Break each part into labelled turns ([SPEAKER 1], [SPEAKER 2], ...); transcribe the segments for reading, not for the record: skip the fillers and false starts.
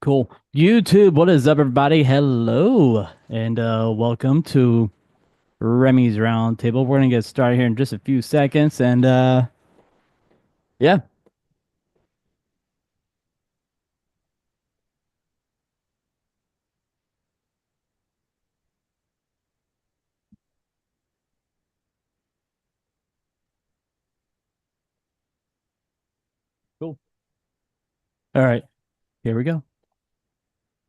[SPEAKER 1] Cool. YouTube, what is up, everybody? Hello, and welcome to Remy's Roundtable. We're gonna get started here in just a few seconds, and yeah, cool. All right, here we go.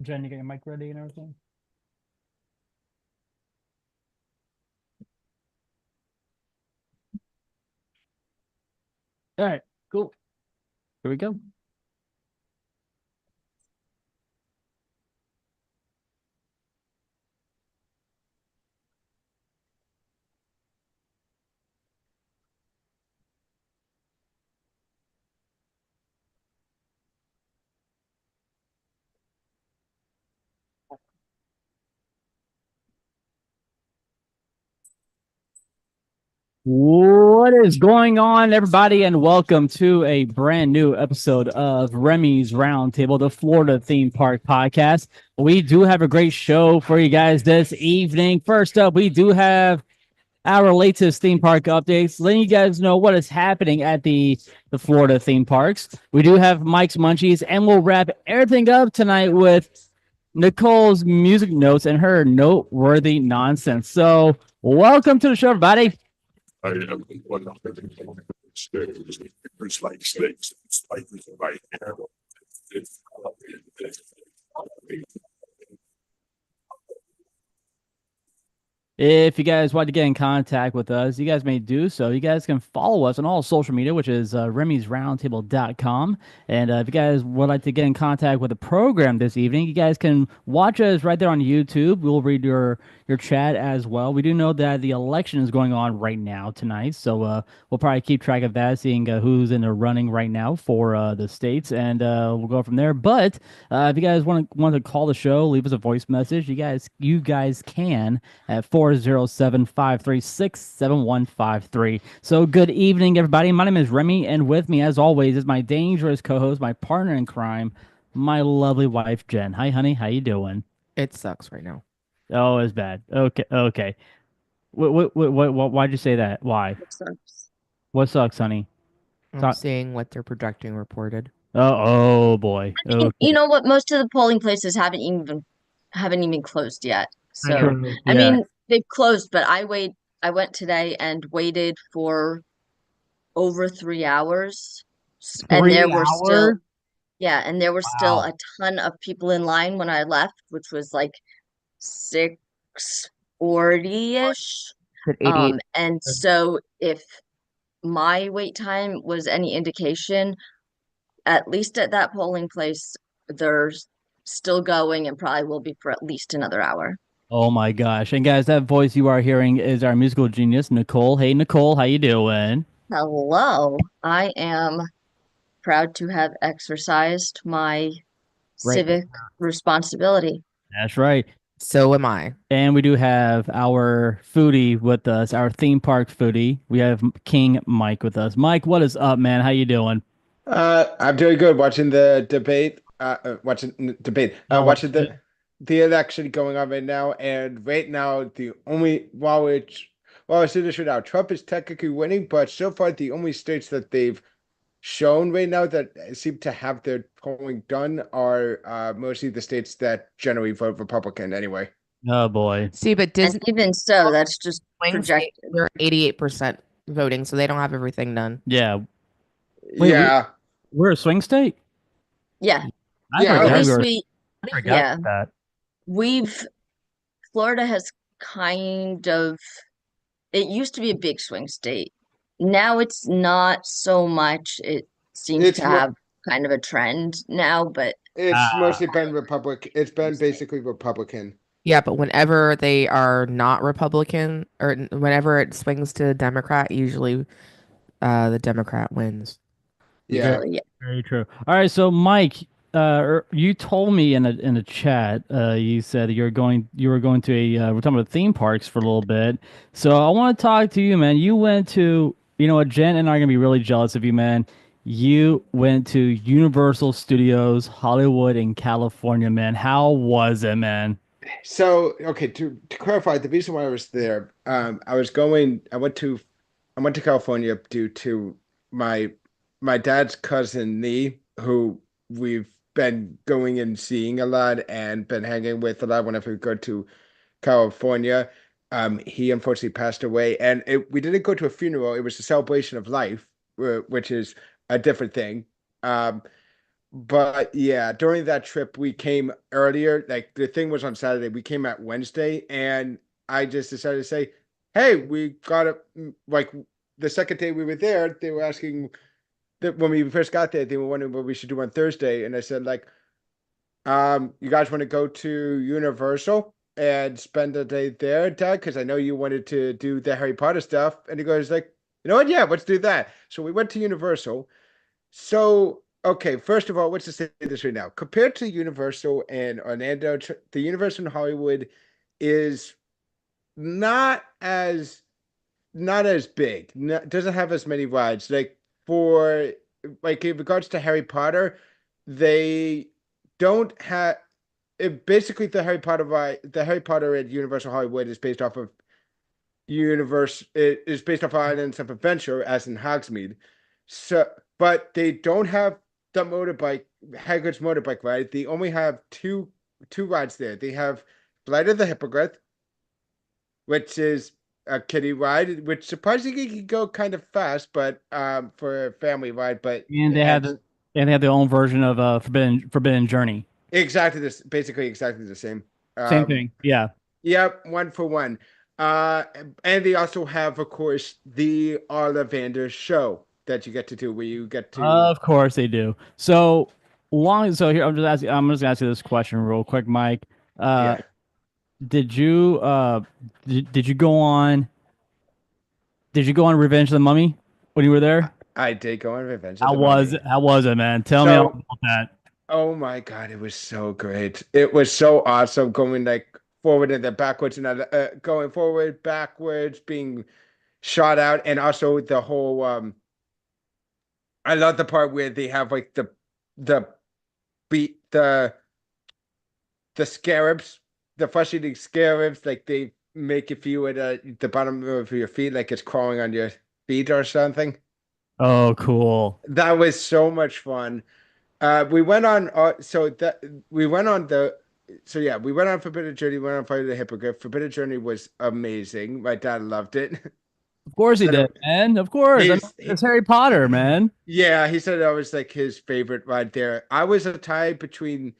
[SPEAKER 1] Jen, you got your mic ready and everything? All right, cool. Here we go. What is going on, everybody, and welcome to a brand new episode of Remy's Roundtable, the Florida theme park podcast. We do have a great show for you guys this evening. First up, we do have our latest theme park updates, letting you guys know what is happening at the Florida theme parks. We do have Mike's Munchies, and we'll wrap everything up tonight with Nicole's music notes and her noteworthy nonsense. So, welcome to the show, everybody.
[SPEAKER 2] I am one of the stairs. It's like snakes, spiders in my hair.
[SPEAKER 1] If you guys want to get in contact with us, you guys may do so. You guys can follow us on all social media, which is remy'sroundtable.com. And if you guys would like to get in contact with the program this evening, you guys can watch us right there on YouTube. We'll read your chat as well. We do know that the election is going on right now tonight, so we'll probably keep track of that, seeing who's in the running right now for the states, and we'll go from there. But if you guys want to call the show, leave us a voice message. You guys can at 407-536-7153. So good evening, everybody. My name is Remy, and with me, as always, is my dangerous co-host, my partner in crime, my lovely wife, Jen. Hi, honey. How you doing?
[SPEAKER 3] It sucks right now.
[SPEAKER 1] Oh, it's bad. Okay, okay. Why'd you say that? Why?
[SPEAKER 4] It sucks.
[SPEAKER 1] What sucks, honey?
[SPEAKER 3] I'm
[SPEAKER 1] Talk.
[SPEAKER 3] seeing what they're projecting reported.
[SPEAKER 1] Oh boy.
[SPEAKER 4] I mean,
[SPEAKER 1] Okay.
[SPEAKER 4] you know what? Most of the polling places haven't even closed yet. So,
[SPEAKER 1] True.
[SPEAKER 4] I
[SPEAKER 1] Yeah.
[SPEAKER 4] mean, they've closed, but I went today and waited for over 3 hours, and there were still,
[SPEAKER 1] 3 hours?
[SPEAKER 4] yeah, and there were still
[SPEAKER 1] Wow.
[SPEAKER 4] a ton of people in line when I left, which was like 6:40-ish.
[SPEAKER 3] At 88.
[SPEAKER 4] And so if my wait time was any indication, at least at that polling place, they're still going and probably will be for at least another hour.
[SPEAKER 1] Oh my gosh. And guys, that voice you are hearing is our musical genius, Nicole. Hey Nicole, how you doing?
[SPEAKER 4] Hello, I am proud to have exercised my
[SPEAKER 1] Right.
[SPEAKER 4] civic responsibility.
[SPEAKER 1] That's right.
[SPEAKER 3] So am I.
[SPEAKER 1] And we do have our foodie with us, our theme park foodie. We have King Mike with us. Mike, what is up, man? How you doing?
[SPEAKER 5] I'm doing good. Watching the debate. Watching the election going on right now, and right now the only while I say this right now, Trump is technically winning, but so far the only states that they've shown right now that seem to have their polling done are mostly the states that generally vote Republican anyway.
[SPEAKER 1] Oh boy.
[SPEAKER 3] See, but
[SPEAKER 4] And
[SPEAKER 3] Disney
[SPEAKER 4] even so, that's just
[SPEAKER 3] swing state,
[SPEAKER 4] projected.
[SPEAKER 3] we're 88% voting, so they don't have everything done.
[SPEAKER 1] Yeah. Wait,
[SPEAKER 5] Yeah,
[SPEAKER 1] we're a swing state?
[SPEAKER 4] Yeah,
[SPEAKER 1] I
[SPEAKER 5] Yeah,
[SPEAKER 1] forgot
[SPEAKER 4] at
[SPEAKER 5] okay.
[SPEAKER 4] least
[SPEAKER 1] we were, I forgot
[SPEAKER 4] yeah,
[SPEAKER 1] that.
[SPEAKER 4] Florida has kind of, it used to be a big swing state. Now it's not so much. It seems
[SPEAKER 5] it's
[SPEAKER 4] to have kind of a trend now, but
[SPEAKER 5] mostly been Republican. It's been basically Republican.
[SPEAKER 3] Yeah, but whenever they are not Republican, or whenever it swings to Democrat, usually the Democrat wins.
[SPEAKER 5] Yeah.
[SPEAKER 4] usually, yeah.
[SPEAKER 1] Very true. All right, so Mike, you told me in a chat, you said you were going to we're talking about theme parks for a little bit. So I want to talk to you, man. You went to, Jen and I are gonna be really jealous of you, man. You went to Universal Studios Hollywood in California, man. How was it, man?
[SPEAKER 5] So, okay, to clarify, the reason why I was there, I went to California due to my my dad's cousin Nee, who we've been going and seeing a lot and been hanging with a lot whenever we go to California. He unfortunately passed away, and we didn't go to a funeral. It was a celebration of life, which is a different thing. Um, but yeah, during that trip, we came earlier. Like the thing was on Saturday, we came at Wednesday, and I just decided to say, "Hey, we got it." Like the second day we were there, they were asking that when we first got there, they were wondering what we should do on Thursday, and I said like, you guys want to go to Universal and spend the day there, Dad? Because I know you wanted to do the Harry Potter stuff. And he goes like, you know what? Yeah, let's do that. So we went to Universal. So, okay, first of all, let's just say this right now. Compared to Universal and Orlando, the Universal in Hollywood is not as not as big. Doesn't have as many rides. For like in regards to Harry Potter, they don't have basically the Harry Potter at Universal Hollywood is based off of it is based off Islands of Adventure as in Hogsmeade. So but they don't have the motorbike Hagrid's motorbike ride. They only have two rides there. They have Flight of the Hippogriff, which is a kiddie ride, which surprisingly can go kind of fast, but for a family ride, but
[SPEAKER 1] And
[SPEAKER 5] it
[SPEAKER 1] they had
[SPEAKER 5] has
[SPEAKER 1] the and they had their own version of Forbidden Journey.
[SPEAKER 5] exactly this basically exactly the same.
[SPEAKER 1] Same
[SPEAKER 5] Um
[SPEAKER 1] thing. Yeah.
[SPEAKER 5] yep, one for one. Uh and they also have, of course, the Ollivander show that you get to do where you get to
[SPEAKER 1] Of course they do. So here I'm just gonna ask you this question real quick, Mike. Uh
[SPEAKER 5] yeah.
[SPEAKER 1] did you did you go on Revenge of the Mummy when you were there?
[SPEAKER 5] I did go on Revenge of the Mummy.
[SPEAKER 1] How was it, man? Tell me all
[SPEAKER 5] So
[SPEAKER 1] about that.
[SPEAKER 5] oh my God, it was so great. It was so awesome going like forward and then backwards and going forward, backwards, being shot out, and also the whole I love the part where they have like the beat the scarabs, the flesh-eating scarabs, like they make you feel it at the bottom of your feet like it's crawling on your feet or something.
[SPEAKER 1] Oh, cool.
[SPEAKER 5] That was so much fun. We went on so that we went on the so yeah, we went on Forbidden Journey, we went on Fight of the Hippogriff. Forbidden Journey was amazing. My dad loved it.
[SPEAKER 1] Of course he
[SPEAKER 5] Said
[SPEAKER 1] did, man. Of course. I mean,
[SPEAKER 5] he
[SPEAKER 1] it's Harry Potter, man.
[SPEAKER 5] yeah, he said that was like his favorite ride there. I was a tie between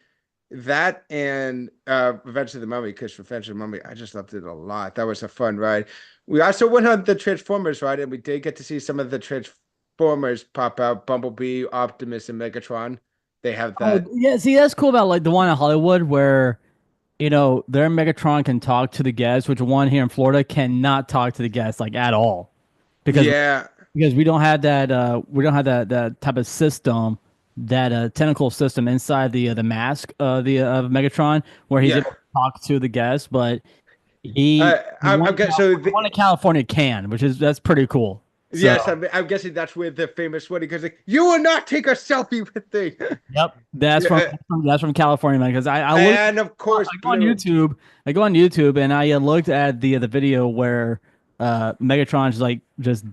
[SPEAKER 5] that and Revenge of the Mummy, because Revenge of the Mummy, I just loved it a lot. That was a fun ride. We also went on the Transformers ride, and we did get to see some of the Transformers pop out: Bumblebee, Optimus, and Megatron. They have
[SPEAKER 1] Oh,
[SPEAKER 5] that.
[SPEAKER 1] yeah. See, that's cool about like the one in Hollywood where, their Megatron can talk to the guests, which one here in Florida cannot talk to the guests like at all. Because
[SPEAKER 5] Yeah,
[SPEAKER 1] we don't have that type of system, that tentacle system inside the mask the of Megatron where he's
[SPEAKER 5] yeah.
[SPEAKER 1] able to talk to the guests, but he
[SPEAKER 5] I'm guessing so.
[SPEAKER 1] the one in California can, that's pretty cool. So,
[SPEAKER 5] Yes, I'm guessing that's where the famous one because like, you will not take a selfie with me.
[SPEAKER 1] yep, that's
[SPEAKER 5] Yeah,
[SPEAKER 1] from California, man. Because I looked,
[SPEAKER 5] and of course, Blue.
[SPEAKER 1] I go on YouTube, and I looked at the video where Megatron's like just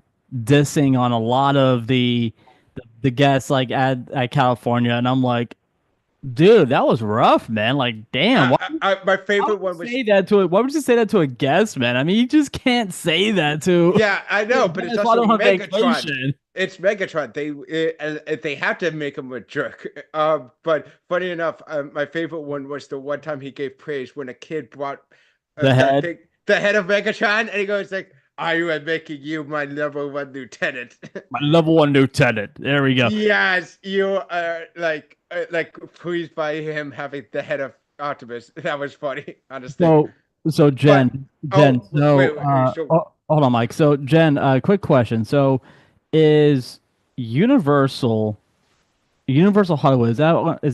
[SPEAKER 1] dissing on a lot of the guests like at California, and I'm like, dude, that was rough, man. Like, damn,
[SPEAKER 5] My
[SPEAKER 1] why would
[SPEAKER 5] favorite
[SPEAKER 1] you
[SPEAKER 5] one was
[SPEAKER 1] say that to it? Why would you say that to a guest, man? I mean, you just can't say that to
[SPEAKER 5] yeah, I
[SPEAKER 1] a
[SPEAKER 5] know, but it's
[SPEAKER 1] guest while
[SPEAKER 5] also
[SPEAKER 1] they're on
[SPEAKER 5] Megatron.
[SPEAKER 1] vacation.
[SPEAKER 5] It's Megatron. They have to make him a jerk. But funny enough, my favorite one was the one time he gave praise when a kid brought
[SPEAKER 1] The head,
[SPEAKER 5] the head of Megatron, and he goes like, "I am making you my #1 lieutenant."
[SPEAKER 1] my level one lieutenant. There we go.
[SPEAKER 5] Yes, you are like pleased by him having the head of Optimus. That was funny, honestly.
[SPEAKER 1] So, so
[SPEAKER 5] But
[SPEAKER 1] Jen,
[SPEAKER 5] so
[SPEAKER 1] hold on, Mike. So, Jen, quick question. So, is Universal Hollywood, is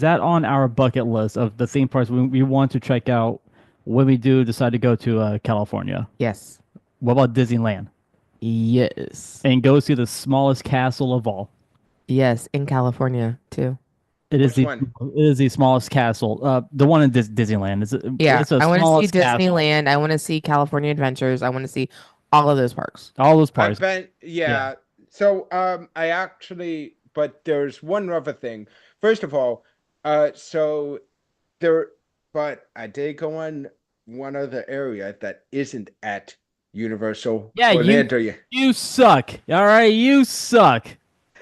[SPEAKER 1] that on our bucket list of the theme parks we want to check out when we do decide to go to California?
[SPEAKER 3] Yes.
[SPEAKER 1] What about Disneyland
[SPEAKER 3] Yes.
[SPEAKER 1] and go see the smallest castle of all?
[SPEAKER 3] Yes, in California too.
[SPEAKER 1] It is
[SPEAKER 5] Which
[SPEAKER 1] the
[SPEAKER 5] one?
[SPEAKER 1] it is the smallest castle. The one in Disneyland.
[SPEAKER 3] Yeah,
[SPEAKER 1] It's a
[SPEAKER 3] I want to see
[SPEAKER 1] smallest castle.
[SPEAKER 3] Disneyland. I want to see California Adventures. I want to see all of those parks.
[SPEAKER 1] All those
[SPEAKER 5] I've
[SPEAKER 1] parts.
[SPEAKER 5] been,
[SPEAKER 1] Yeah.
[SPEAKER 5] yeah. So, I actually, but there's one other thing. First of all, so there, but I did go on one other area that isn't at Universal
[SPEAKER 1] Yeah,
[SPEAKER 5] Orlando yet.
[SPEAKER 1] you suck. All right, you suck.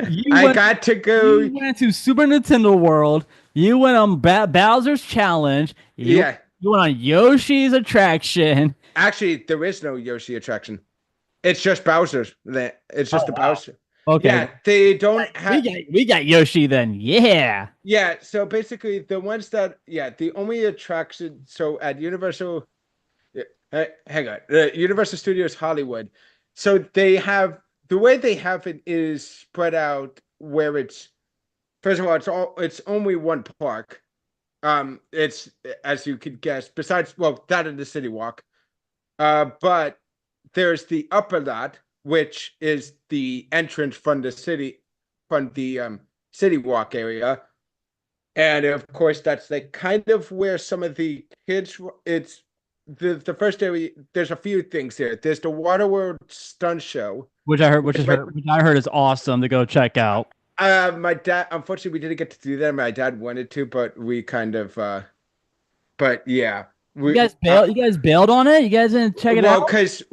[SPEAKER 1] You
[SPEAKER 5] I
[SPEAKER 1] went
[SPEAKER 5] got to go,
[SPEAKER 1] you went to Super Nintendo World. You went on Bowser's Challenge.
[SPEAKER 5] yeah.
[SPEAKER 1] You went on Yoshi's attraction.
[SPEAKER 5] Actually, there is no Yoshi attraction. It's just Bowser's. It's
[SPEAKER 1] Oh
[SPEAKER 5] just the
[SPEAKER 1] wow.
[SPEAKER 5] Bowser.
[SPEAKER 1] Okay.
[SPEAKER 5] Yeah, they don't
[SPEAKER 1] We
[SPEAKER 5] have.
[SPEAKER 1] got Yoshi then. Yeah.
[SPEAKER 5] Yeah, so basically the ones that, yeah, the only attraction, so at Universal, yeah, hang on, Universal Studios Hollywood, so they have, the way they have it is spread out where it's, first of all, it's only one park. It's, as you could guess, besides, well, that and the City Walk. But there's the upper lot, which is the entrance from the city, from the City Walk area. And of course, that's like kind of where some of the kids. It's the first area. There's a few things there. There's the Waterworld stunt show, which
[SPEAKER 1] Which I heard is awesome to go check out.
[SPEAKER 5] my dad. Unfortunately, we didn't get to do that. My dad wanted to, but we kind of. But yeah, we.
[SPEAKER 1] You guys bailed on it? You guys didn't check it out?
[SPEAKER 5] Because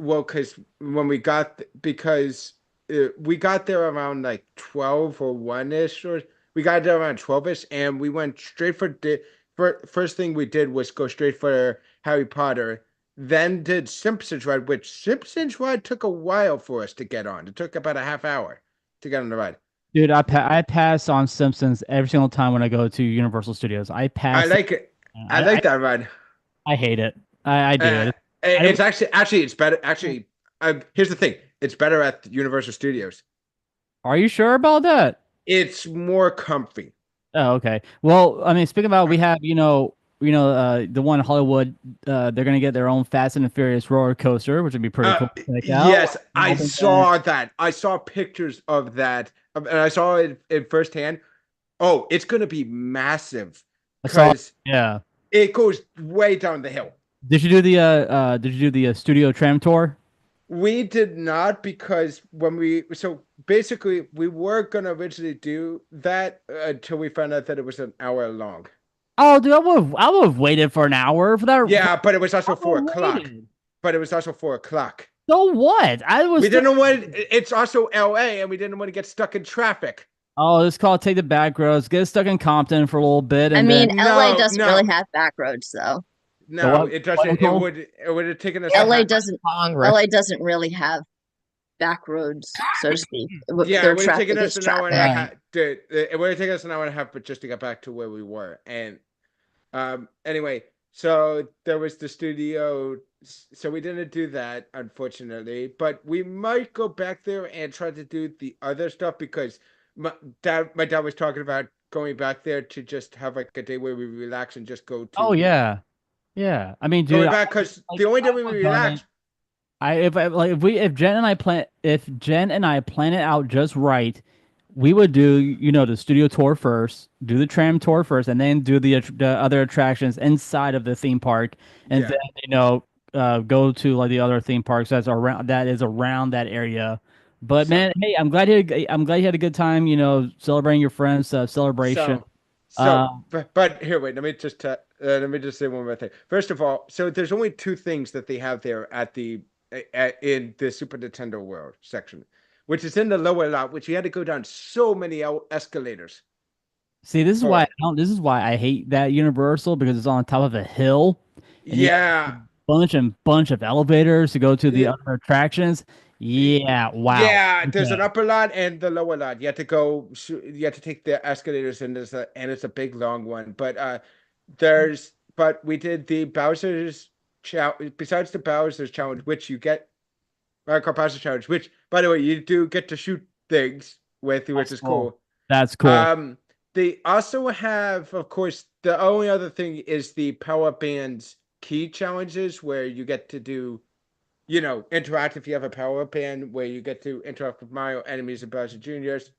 [SPEAKER 5] when we got because we got there around like 12 or 1-ish, or we got there around 12-ish, and we went straight for first thing we did was go straight for Harry Potter, then did Simpsons Ride, which Simpsons Ride took a while for us to get on. It took about a half hour to get on the ride.
[SPEAKER 1] Dude, I pass on Simpsons every single time when I go to Universal Studios. I
[SPEAKER 5] I
[SPEAKER 1] pass it.
[SPEAKER 5] like it. I like that ride.
[SPEAKER 1] I hate it. I do.
[SPEAKER 5] It's actually it's better. Actually, here's the thing. It's better at Universal Studios.
[SPEAKER 1] Are you sure about that?
[SPEAKER 5] It's more comfy.
[SPEAKER 1] Oh, okay. Well, I mean, speaking about, we have, the one in Hollywood, they're gonna get their own Fast and the Furious roller coaster, which would be pretty cool to check out.
[SPEAKER 5] Yes, I saw that. I saw pictures of that, and I saw it in firsthand. Oh, it's gonna be massive
[SPEAKER 1] I saw,
[SPEAKER 5] because
[SPEAKER 1] yeah.
[SPEAKER 5] it goes way down the hill.
[SPEAKER 1] Did you do the studio tram tour?
[SPEAKER 5] We did not, because so basically we were gonna originally do that until we found out that it was an hour long.
[SPEAKER 1] Oh, dude, I would have waited for an hour for that.
[SPEAKER 5] Yeah, but it was also
[SPEAKER 1] I
[SPEAKER 5] 4 o'clock.
[SPEAKER 1] waited.
[SPEAKER 5] But it was also 4 o'clock.
[SPEAKER 1] So what? I was
[SPEAKER 5] We
[SPEAKER 1] still.
[SPEAKER 5] didn't want. It's also LA, and we didn't want to get stuck in traffic.
[SPEAKER 1] Oh, it's called take the back roads. Get stuck in Compton for a little bit,
[SPEAKER 4] I
[SPEAKER 1] and
[SPEAKER 4] mean,
[SPEAKER 1] then
[SPEAKER 4] LA
[SPEAKER 5] No,
[SPEAKER 4] doesn't
[SPEAKER 5] no.
[SPEAKER 4] really have back roads though.
[SPEAKER 5] No,
[SPEAKER 1] what?
[SPEAKER 5] it doesn't.
[SPEAKER 1] What?
[SPEAKER 5] It would have taken us.
[SPEAKER 4] LA doesn't
[SPEAKER 3] Congress.
[SPEAKER 4] LA doesn't really have back roads, so to speak.
[SPEAKER 5] Yeah,
[SPEAKER 4] Their
[SPEAKER 5] it would have
[SPEAKER 4] traffic
[SPEAKER 5] taken
[SPEAKER 4] is
[SPEAKER 5] us an hour and a
[SPEAKER 4] traffic.
[SPEAKER 5] half. It would have taken us an hour and a half, but just to get back to where we were. And anyway, so there was the studio. So we didn't do that, unfortunately. But we might go back there and try to do the other stuff, because my dad was talking about going back there to just have like a day where we relax and just go
[SPEAKER 1] Oh
[SPEAKER 5] to
[SPEAKER 1] yeah, yeah. I mean,
[SPEAKER 5] going
[SPEAKER 1] dude,
[SPEAKER 5] back, because
[SPEAKER 1] like,
[SPEAKER 5] the only day
[SPEAKER 1] I
[SPEAKER 5] we
[SPEAKER 1] would've done it.
[SPEAKER 5] relax.
[SPEAKER 1] If Jen and I plan it out just right, we would do, the studio tour first, do the tram tour first, and then do the other attractions inside of the theme park, and
[SPEAKER 5] Yeah.
[SPEAKER 1] then go to like the other theme parks that is around that area. But
[SPEAKER 5] So
[SPEAKER 1] man, hey, I'm glad you had a good time, celebrating your friends' celebration.
[SPEAKER 5] so
[SPEAKER 1] Uh,
[SPEAKER 5] but here, wait. Let me just say one more thing. First of all, so there's only two things that they have there in the Super Nintendo World section, which is in the lower lot, which you had to go down so many escalators
[SPEAKER 1] See,
[SPEAKER 5] for.
[SPEAKER 1] this is why I hate that Universal, because it's on top of a hill, and you have a
[SPEAKER 5] Yeah.
[SPEAKER 1] bunch of elevators to go to the
[SPEAKER 5] Yeah.
[SPEAKER 1] other attractions. Yeah, wow.
[SPEAKER 5] Yeah, there's an
[SPEAKER 1] Okay.
[SPEAKER 5] upper lot and the lower lot. You have to go. You have to take the escalators, and it's a big long one. But we did the Bowser's challenge. Besides the Bowser's challenge, which you get Mario Kart Bowser challenge, which, by the way, you do get to shoot things with, which
[SPEAKER 1] That's
[SPEAKER 5] is
[SPEAKER 1] cool.
[SPEAKER 5] cool.
[SPEAKER 1] That's cool.
[SPEAKER 5] They also have, of course, the only other thing is the Power Bands key challenges, where you get to do, interact if you have a power band, where you get to interact with Mario, enemies, and Bowser Juniors.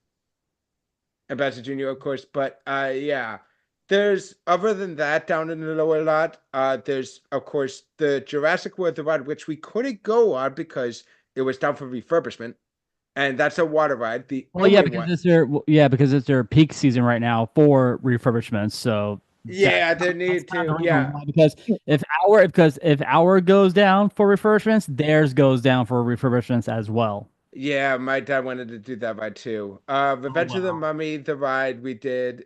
[SPEAKER 5] Ambassador Junior, of course. But yeah, there's other than that down in the lower lot. There's of course the Jurassic World the ride, which we couldn't go on because it was down for refurbishment, and that's a water ride, the
[SPEAKER 1] Well, yeah,
[SPEAKER 5] only
[SPEAKER 1] because
[SPEAKER 5] one.
[SPEAKER 1] because it's their peak season right now for refurbishments. So
[SPEAKER 5] Yeah, they
[SPEAKER 1] that's
[SPEAKER 5] need
[SPEAKER 1] kind of the
[SPEAKER 5] to.
[SPEAKER 1] reason
[SPEAKER 5] Yeah,
[SPEAKER 1] why. Because if our goes down for refurbishments, theirs goes down for refurbishments as well.
[SPEAKER 5] yeah. My dad wanted to do that ride too.
[SPEAKER 1] Oh
[SPEAKER 5] Revenge of the
[SPEAKER 1] wow.
[SPEAKER 5] Mummy, the ride we did.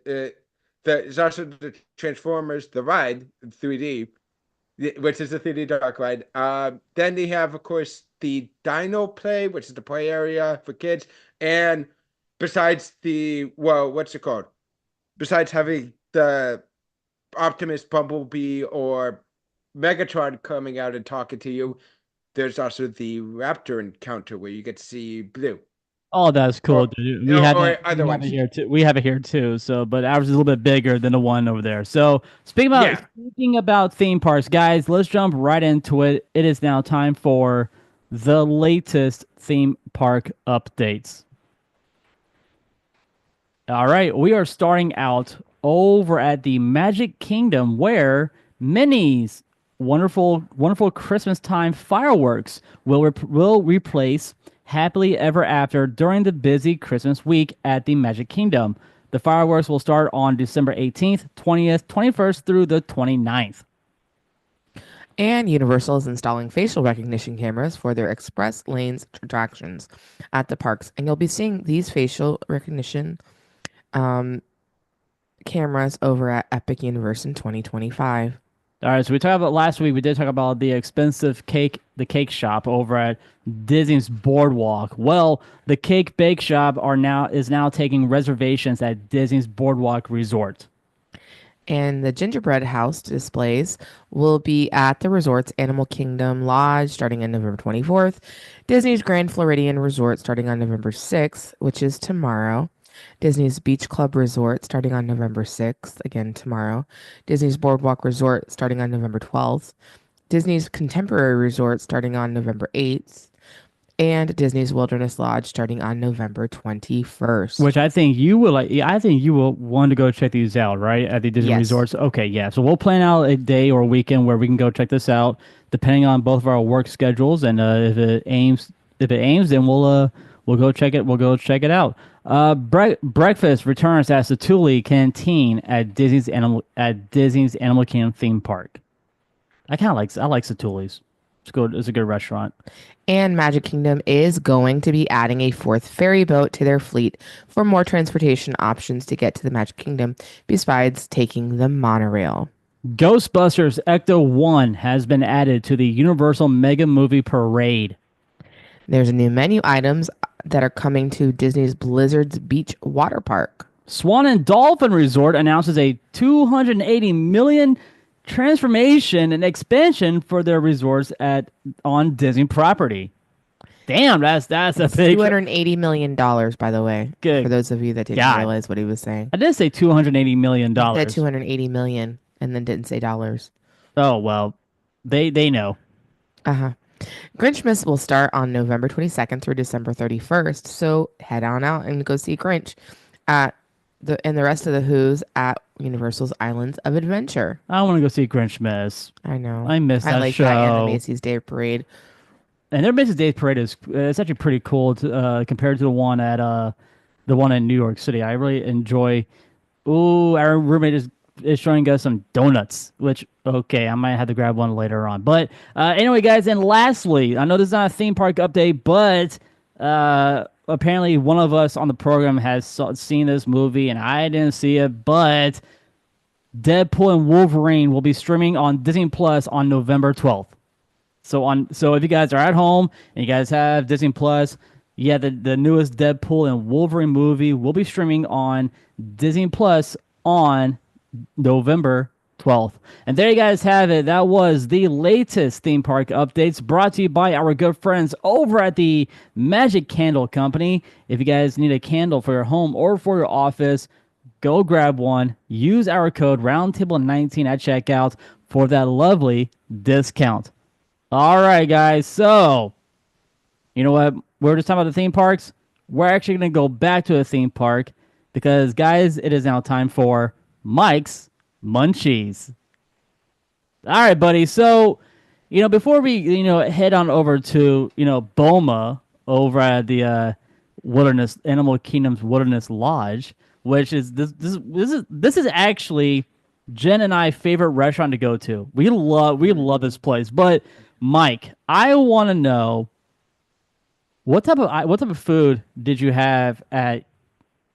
[SPEAKER 5] There's also the Transformers, the ride, 3D. Which is the 3D dark ride. Then they have, of course, the Dino Play, which is the play area for kids. And besides what's it called? Besides having the Optimus, Bumblebee, or Megatron coming out and talking to you, there's also the Raptor encounter where you get to see Blue
[SPEAKER 1] Oh, that's cool,
[SPEAKER 5] or
[SPEAKER 1] dude.
[SPEAKER 5] or other
[SPEAKER 1] We have it
[SPEAKER 5] ones.
[SPEAKER 1] here too. We have it here too. So, but ours is a little bit bigger than the one over there. So,
[SPEAKER 5] Yeah.
[SPEAKER 1] speaking about theme parks, guys, let's jump right into it. It is now time for the latest theme park updates. All right, we are starting out over at the Magic Kingdom where Minnie's wonderful Christmas time fireworks will replace Happily Ever After during the busy Christmas week at the Magic Kingdom. The fireworks will start on December 18th, 20th, 21st through the 29th.
[SPEAKER 3] And Universal is installing facial recognition cameras for their express lanes attractions at the parks. And you'll be seeing these facial recognition um, cameras over at Epic Universe in 2025.
[SPEAKER 1] All right, so we talked about last week. We did talk about the cake shop over at Disney's Boardwalk. Well, the cake bake shop is now taking reservations at Disney's Boardwalk Resort.
[SPEAKER 3] And the gingerbread house displays will be at the resort's Animal Kingdom Lodge starting on November 24th, Disney's Grand Floridian Resort starting on November 6th, which is tomorrow, Disney's Beach Club Resort starting on November 6th, again tomorrow, Disney's Boardwalk Resort starting on November 12th, Disney's Contemporary Resort starting on November 8th, and Disney's Wilderness Lodge starting on November 21st.
[SPEAKER 1] Which I think you will like. I think you will want to go check these out, right? At the Disney
[SPEAKER 3] Yes.
[SPEAKER 1] resorts. Okay, yeah. So we'll plan out a day or a weekend where we can go check this out, depending on both of our work schedules, and if it aims, then we'll go check it. We'll go check it out. Breakfast returns at Satuli Canteen at Disney's Animal Kingdom theme park. I like Satuli's. It's good. It's a good restaurant.
[SPEAKER 3] And Magic Kingdom is going to be adding a fourth ferry boat to their fleet for more transportation options to get to the Magic Kingdom, besides taking the monorail.
[SPEAKER 1] Ghostbusters Ecto 1 has been added to the Universal Mega Movie Parade.
[SPEAKER 3] There's new menu items that are coming to Disney's Blizzard's Beach Water Park.
[SPEAKER 1] Swan and Dolphin Resort announces a 280 million transformation and expansion for their resorts on Disney property. Damn, that's a big.
[SPEAKER 3] $280 million, by the way.
[SPEAKER 1] Good
[SPEAKER 3] for those of you that didn't
[SPEAKER 1] God.
[SPEAKER 3] realize what he was saying.
[SPEAKER 1] I did say $280 million.
[SPEAKER 3] He said 280 million and then didn't say dollars.
[SPEAKER 1] Oh well, they know.
[SPEAKER 3] Uh-huh. Grinchmas will start on November 22nd through December 31st. So head on out and go see Grinch at and the rest of the Who's at Universal's Islands of Adventure.
[SPEAKER 1] I want to go see Grinchmas.
[SPEAKER 3] I know.
[SPEAKER 1] I miss that
[SPEAKER 3] I like
[SPEAKER 1] show.
[SPEAKER 3] that and the Macy's Day Parade.
[SPEAKER 1] And their Macy's Day Parade it's actually pretty cool compared to the one in New York City. I really enjoy. Ooh, our roommate is showing us some donuts, which okay, I might have to grab one later on. But anyway, guys, and lastly, I know this is not a theme park update, but apparently one of us on the program has seen this movie, and I didn't see it. But Deadpool and Wolverine will be streaming on Disney Plus on November 12th. So if you guys are at home and you guys have Disney Plus, yeah, the newest Deadpool and Wolverine movie will be streaming on Disney Plus on November 12th. And there you guys have it. That was the latest theme park updates brought to you by our good friends over at the Magic Candle Company. If you guys need a candle for your home or for your office, go grab one. Use our code Roundtable19 at checkout for that lovely discount. All right, guys. So, you know what? We're just talking about the theme parks. We're actually going to go back to a theme park because guys, it is now time for Mike's Munchies. All right, buddy. So, before we, head on over to, Boma over at the Wilderness Animal Kingdom's Wilderness Lodge, which is this is actually Jen and I favorite restaurant to go to. We love this place. But Mike, I want to know what type of food did you have at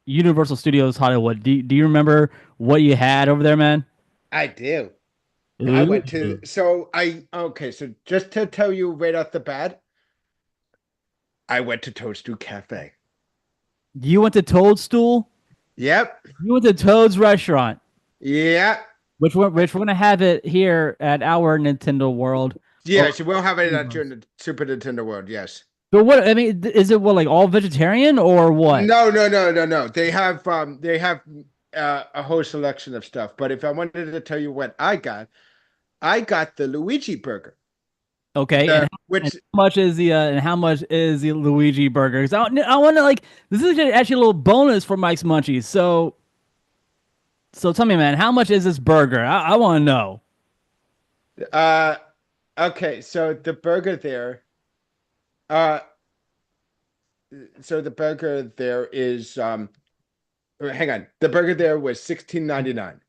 [SPEAKER 1] Universal Studios Hollywood? Do you remember what you had over there, man?
[SPEAKER 5] I do. I went to,
[SPEAKER 1] Ooh.
[SPEAKER 5] okay, so just to tell you right off the bat, I went to Toadstool Cafe.
[SPEAKER 1] You went to Toadstool?
[SPEAKER 5] Yep.
[SPEAKER 1] You went to Toad's restaurant,
[SPEAKER 5] Yep.
[SPEAKER 1] which we're gonna have it here at our Nintendo World.
[SPEAKER 5] Yes, you will have it at your Super Nintendo World, yes.
[SPEAKER 1] But what I mean, is it what like all vegetarian or what?
[SPEAKER 5] No, no, no, no, no. They have a whole selection of stuff. But if I wanted to tell you what I got the Luigi burger.
[SPEAKER 1] Okay, and
[SPEAKER 5] Which
[SPEAKER 1] how much is the Luigi burger? Because I want to like this is actually a little bonus for Mike's Munchies. So tell me, man, how much is this burger? I want to know.
[SPEAKER 5] uh okay, so the burger there, uh the burger there is hang on. The burger there was $16.99.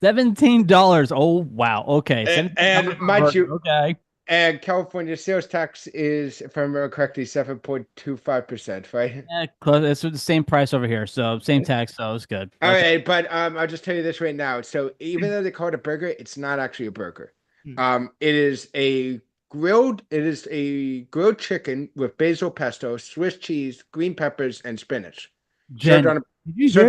[SPEAKER 1] $17. Oh wow. Okay, $17
[SPEAKER 5] And
[SPEAKER 1] for a
[SPEAKER 5] mind
[SPEAKER 1] burger.
[SPEAKER 5] you,
[SPEAKER 1] Okay.
[SPEAKER 5] and California sales tax is, if I remember correctly, 7.25%, right?
[SPEAKER 1] Yeah, close. It's the same price over here, so same tax, so it's good.
[SPEAKER 5] All
[SPEAKER 1] Okay.
[SPEAKER 5] right, but I'll just tell you this right now. So even though they call it a burger, it's not actually a burger. It is a grilled chicken with basil pesto, Swiss cheese, green peppers, and spinach. Served
[SPEAKER 1] Jen,
[SPEAKER 5] on a
[SPEAKER 1] did you hear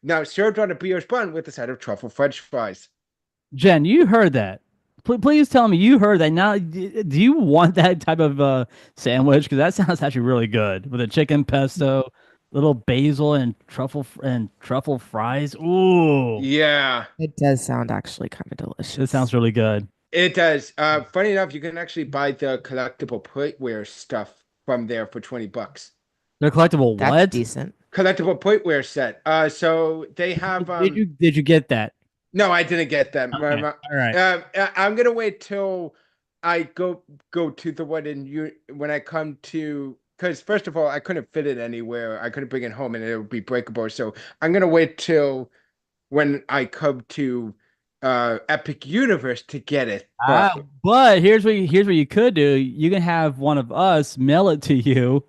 [SPEAKER 1] that?
[SPEAKER 5] served on a brioche bun with a side of truffle French fries.
[SPEAKER 1] Jen, you heard that. Please tell me you heard that. Now, do you want that type of sandwich? Because that sounds actually really good with a chicken pesto, little basil and truffle fries. Ooh,
[SPEAKER 5] Yeah,
[SPEAKER 3] It does sound actually kind of
[SPEAKER 1] this
[SPEAKER 3] delicious.
[SPEAKER 1] sounds really good.
[SPEAKER 5] it does. Funny enough, you can actually buy the collectible plateware stuff from there for $20.
[SPEAKER 1] They're collectible.
[SPEAKER 3] That's
[SPEAKER 1] What?
[SPEAKER 3] decent.
[SPEAKER 5] Collectible plateware set. So they have
[SPEAKER 1] Did you get that?
[SPEAKER 5] no, I didn't get that.
[SPEAKER 1] Okay. All right.
[SPEAKER 5] I'm gonna wait till I go to the one in you when I come to, because first of all, I couldn't fit it anywhere. I couldn't bring it home and it would be breakable. So I'm gonna wait till when I come to Epic Universe to get it.
[SPEAKER 1] But here's what you could do. You can have one of us mail it to you.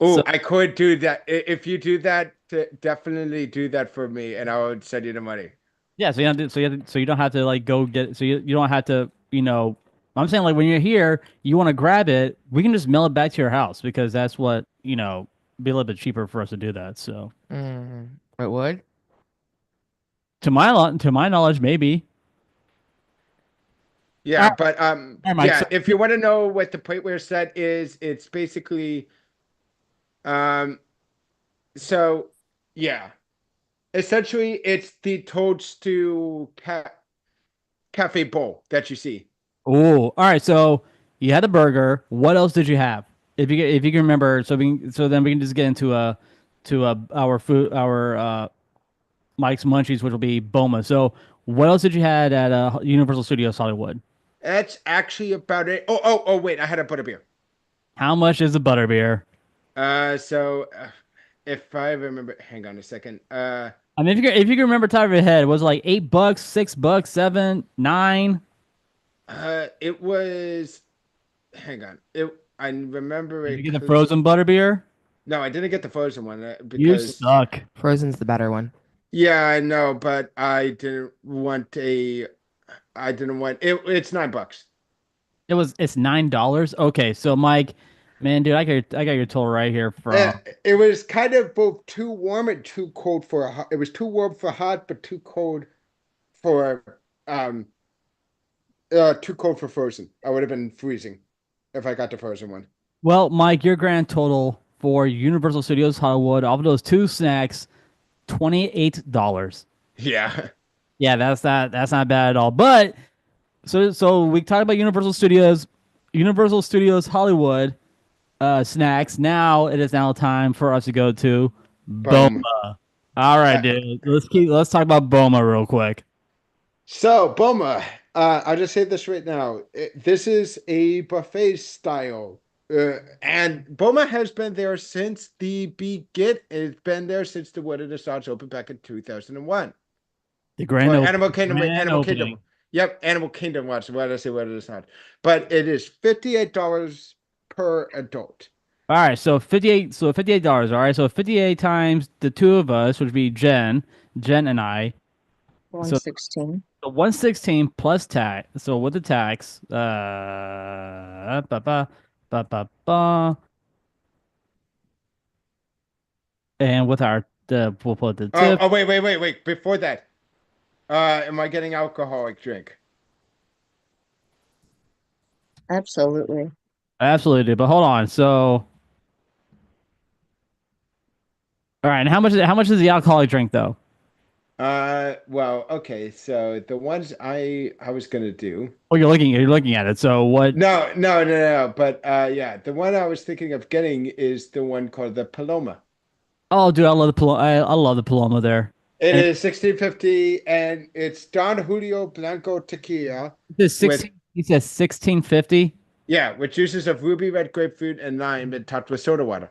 [SPEAKER 5] Oh,
[SPEAKER 1] So
[SPEAKER 5] I could do that. If you do that, definitely do that for me, and I would send you the money.
[SPEAKER 1] yeah, so you don't have to like go get so you don't have to, I'm saying like when you're here, you want to grab it, we can just mail it back to your house because that's what, be a little bit cheaper for us to do that. So
[SPEAKER 3] It would.
[SPEAKER 1] to my knowledge, maybe. All
[SPEAKER 5] Yeah,
[SPEAKER 1] right,
[SPEAKER 5] but
[SPEAKER 1] all right, Mike.
[SPEAKER 5] yeah,
[SPEAKER 1] So,
[SPEAKER 5] if you want to know what the plateware set is, it's basically um so yeah. Essentially it's the Toadstool Cafe Bowl that you see.
[SPEAKER 1] all right. So you had the burger. What else did you have? If you can remember, then we can just get into our food Mike's Munchies, which will be Boma. So what else did you had at Universal Studios Hollywood?
[SPEAKER 5] That's actually about it. Oh, wait, I had a butterbeer.
[SPEAKER 1] How much is the butterbeer?
[SPEAKER 5] If I remember, hang on a second.
[SPEAKER 1] I mean, if you can remember top of your head, was it like $8, $6, 7, 9?
[SPEAKER 5] It was, hang on. I remember
[SPEAKER 1] Did
[SPEAKER 5] it.
[SPEAKER 1] you get the frozen butterbeer?
[SPEAKER 5] No, I didn't get the frozen one
[SPEAKER 1] You
[SPEAKER 5] because,
[SPEAKER 1] suck.
[SPEAKER 3] Frozen's the better one.
[SPEAKER 5] yeah, I know, but I didn't want it. It's $9.
[SPEAKER 1] It's $9. Okay, so Mike, man, dude, I got your total right here from.
[SPEAKER 5] It was kind of both too warm and too cold for a hot. It was too warm for hot, but for um too cold for frozen. I would have been freezing if I got the frozen one.
[SPEAKER 1] Well, Mike, your grand total for Universal Studios Hollywood, all of those two snacks, $28.
[SPEAKER 5] Yeah.
[SPEAKER 1] Yeah, that's not bad at all. But so we talked about Universal Studios Hollywood snacks. Now it is now time for us to go to
[SPEAKER 5] Boom.
[SPEAKER 1] Boma. All All right,
[SPEAKER 5] Uh,
[SPEAKER 1] dude. Let's talk about Boma real quick.
[SPEAKER 5] so, Boma, I'll just say this right now. This is a buffet style. And Boma has been there since the begin. It's been there since the Wood of the Stars opened back in 2001.
[SPEAKER 1] The grand
[SPEAKER 5] Or
[SPEAKER 1] opening.
[SPEAKER 5] Animal Kingdom, wait,
[SPEAKER 1] Grand
[SPEAKER 5] Animal Kingdom.
[SPEAKER 1] opening.
[SPEAKER 5] Yep, Animal Kingdom watch. What did I say? What did I not? But it is $58 per adult.
[SPEAKER 1] All right, so 58. So $58. All right, so 58 times the two of us, which would be Jen and I. So
[SPEAKER 4] 116.
[SPEAKER 1] the 116 plus tax. So with the tax, ba ba ba ba ba, and with our we'll put the
[SPEAKER 5] Oh,
[SPEAKER 1] tip.
[SPEAKER 5] oh, wait. Before that, am I getting alcoholic drink?
[SPEAKER 4] Absolutely.
[SPEAKER 1] Absolutely, but hold on. So all right, and how much is the alcoholic drink though?
[SPEAKER 5] Well, okay. So the ones I was gonna do.
[SPEAKER 1] Oh, you're looking at it. So what?
[SPEAKER 5] No. But yeah, the one I was thinking of getting is the one called the Paloma.
[SPEAKER 1] Oh, dude, I love the Paloma. I love the Paloma there.
[SPEAKER 5] It
[SPEAKER 1] And
[SPEAKER 5] is 1650, and it's Don Julio Blanco Tequila
[SPEAKER 1] this
[SPEAKER 5] with
[SPEAKER 1] 16. He says 1650.
[SPEAKER 5] yeah, with juices of ruby red grapefruit and lime and topped with soda water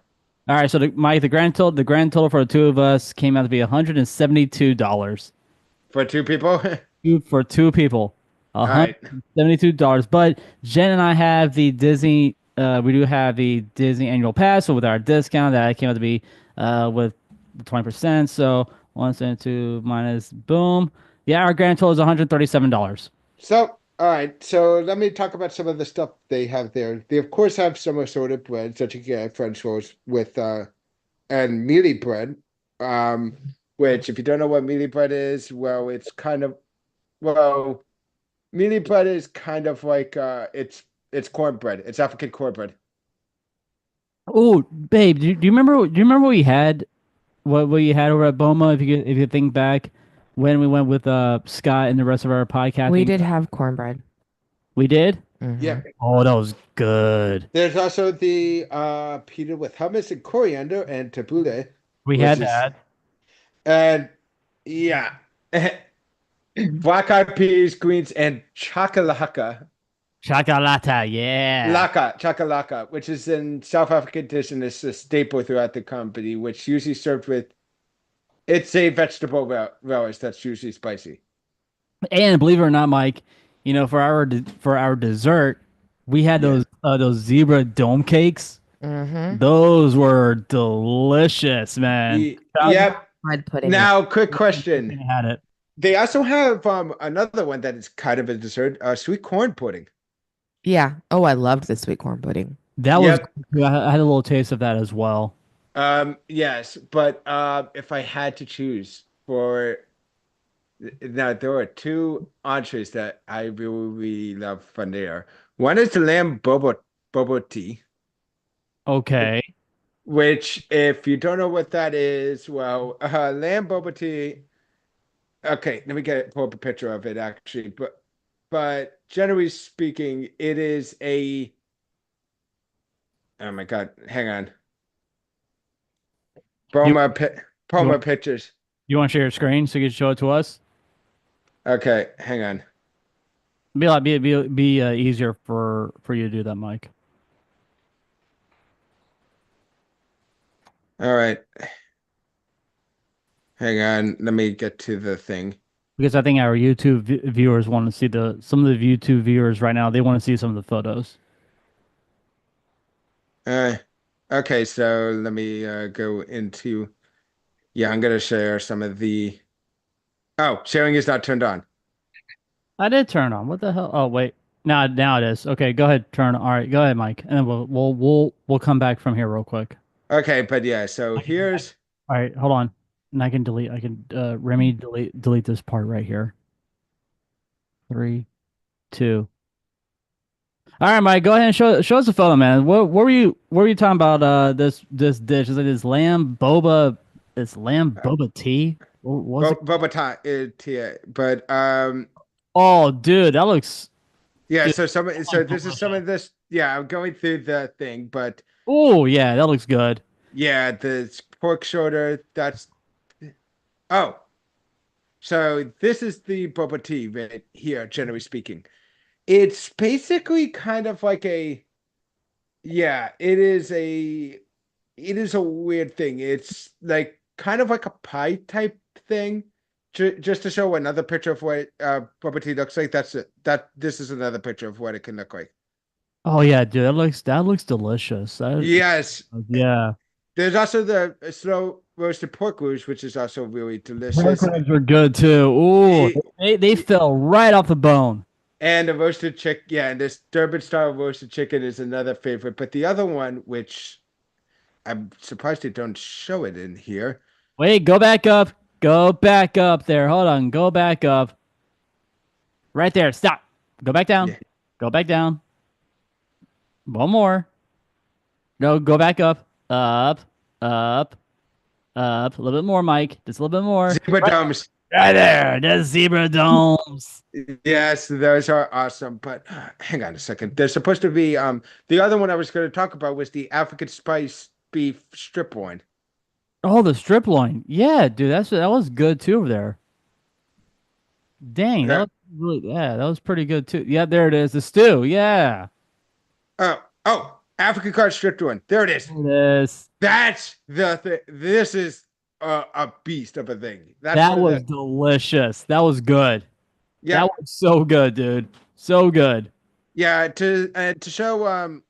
[SPEAKER 1] All right, so Mike, the grand total for the two of us came out to be $172.
[SPEAKER 5] for two people.
[SPEAKER 1] For two people,
[SPEAKER 5] All right.
[SPEAKER 1] $172. But Jen and I have the Disney. We do have the Disney annual pass, so with our discount, that came out to be with 20%. So 172 minus boom. Yeah, our grand total is $137.
[SPEAKER 5] So, all right. So let me talk about some of the stuff they have there. They of course have some assorted bread, such as French rolls with and mealy bread. Um, which if you don't know what mealy bread is, well, it's kind of well, mealy bread is kind of like it's cornbread. It's African cornbread.
[SPEAKER 1] Oh, babe, do you remember what we had? What you had over at Boma? If you think back, when we went with Scott and the rest of our
[SPEAKER 3] We
[SPEAKER 1] podcasting,
[SPEAKER 3] did have cornbread.
[SPEAKER 1] we did.
[SPEAKER 3] Hmm.
[SPEAKER 5] Yeah.
[SPEAKER 1] Oh, that was good.
[SPEAKER 5] There's also the pita with hummus and coriander and tabbouleh,
[SPEAKER 1] We
[SPEAKER 5] which
[SPEAKER 1] had
[SPEAKER 5] is
[SPEAKER 1] that.
[SPEAKER 5] and yeah. Black eyed peas, greens, and chakalaka.
[SPEAKER 1] Chocolata, yeah.
[SPEAKER 5] Chakalaka, which is in South African dish and it's a staple throughout the company, which usually served with it's a vegetable relish that's usually spicy.
[SPEAKER 1] And believe it or not, Mike, for our dessert, we had
[SPEAKER 5] Yeah.
[SPEAKER 1] those zebra dome cakes.
[SPEAKER 3] Hmm.
[SPEAKER 1] Those were delicious, man.
[SPEAKER 5] Yep.
[SPEAKER 3] Mud pudding.
[SPEAKER 5] Now, quick
[SPEAKER 1] I
[SPEAKER 5] question.
[SPEAKER 1] had it.
[SPEAKER 5] They also have another one that is kind of a dessert, sweet corn pudding.
[SPEAKER 3] Yeah. Oh, I loved the sweet corn pudding.
[SPEAKER 1] That was.
[SPEAKER 5] Yep.
[SPEAKER 1] I had a little taste of that as well.
[SPEAKER 5] Yes, but if I had to choose for now, there are two entrees that I really love from there. One is the lamb bobo tea,
[SPEAKER 1] Okay.
[SPEAKER 5] which if you don't know what that is, well, lamb bobo tea. Okay, let me pull up a picture of it actually, but generally speaking, it is a. Oh my God, hang on. Pull
[SPEAKER 1] You
[SPEAKER 5] my pull
[SPEAKER 1] you
[SPEAKER 5] my
[SPEAKER 1] want
[SPEAKER 5] pictures.
[SPEAKER 1] you want to share your screen so you can show it to us?
[SPEAKER 5] Okay, hang on.
[SPEAKER 1] Be a lot be easier for you to do that, Mike.
[SPEAKER 5] All right. Hang on. Let me get to the thing.
[SPEAKER 1] Because I think our YouTube viewers want to see some of the YouTube viewers right now. They want to see some of the photos.
[SPEAKER 5] Uh, okay, so let me go into. Yeah, I'm gonna share some of the. Oh, sharing is not turned on.
[SPEAKER 1] I did turn on. What the hell? Oh wait, now it is. Okay, go ahead. Turn. All right, go ahead, Mike, and then we'll come back from here real quick.
[SPEAKER 5] Okay, but yeah, so here's.
[SPEAKER 1] All right, hold on. And I can delete. I can Remy delete this part right here. Three, two. All right, Mike. Go ahead and show us a photo, man. What were you talking about? This dish is it is lamb boba? It's lamb boba tea. What was it?
[SPEAKER 5] Boba tea, but
[SPEAKER 1] Oh, dude, that looks.
[SPEAKER 5] yeah,
[SPEAKER 1] Dude,
[SPEAKER 5] so this is some of this. Yeah, I'm going through the thing, but
[SPEAKER 1] oh yeah, that looks good.
[SPEAKER 5] yeah, the pork shoulder. That's Oh, so this is the bubble tea right here, generally speaking. It's basically kind of like a, yeah, it is a weird thing. It's like kind of like a pie type thing. Just to show another picture of what bubble tea looks like. That's it. This is another picture of what it can look like.
[SPEAKER 1] Oh yeah, dude, that looks delicious.
[SPEAKER 5] Yes.
[SPEAKER 1] Yeah.
[SPEAKER 5] There's also the slow roasted pork roast, which is also really
[SPEAKER 1] Pork
[SPEAKER 5] delicious.
[SPEAKER 1] ribs were good too. Ooh,
[SPEAKER 5] E-
[SPEAKER 1] they
[SPEAKER 5] e-
[SPEAKER 1] fell right off the bone.
[SPEAKER 5] And the roasted chicken, yeah, and this Durban style roasted chicken is another favorite. But the other one, which I'm surprised they don't show it in here.
[SPEAKER 1] Wait, go back up. Go back up there. Hold on. Go back up. Right there. Stop. Go back down.
[SPEAKER 5] Yeah.
[SPEAKER 1] Go back down. One more. No, go back up. Up. Up. Up. A little bit more, Mike. Just a little bit more.
[SPEAKER 5] Zebra domes.
[SPEAKER 1] Right there. The zebra domes.
[SPEAKER 5] Yes, those are awesome. But hang on a second. There's supposed to be the other one I was going to talk about was the African spice beef strip loin.
[SPEAKER 1] Oh, the strip loin. Yeah, dude, that was good too over there. Dang, that
[SPEAKER 5] Yeah.
[SPEAKER 1] was really that was pretty good too. Yeah, there it is. The stew. Yeah.
[SPEAKER 5] Oh, African cod strip loin. There it is.
[SPEAKER 1] There it is.
[SPEAKER 5] That's the thing. This is a beast of a thing. That's
[SPEAKER 1] That
[SPEAKER 5] one of
[SPEAKER 1] was
[SPEAKER 5] the
[SPEAKER 1] delicious. That was good.
[SPEAKER 5] yeah.
[SPEAKER 1] That was so good, dude. So good.
[SPEAKER 5] Yeah, to show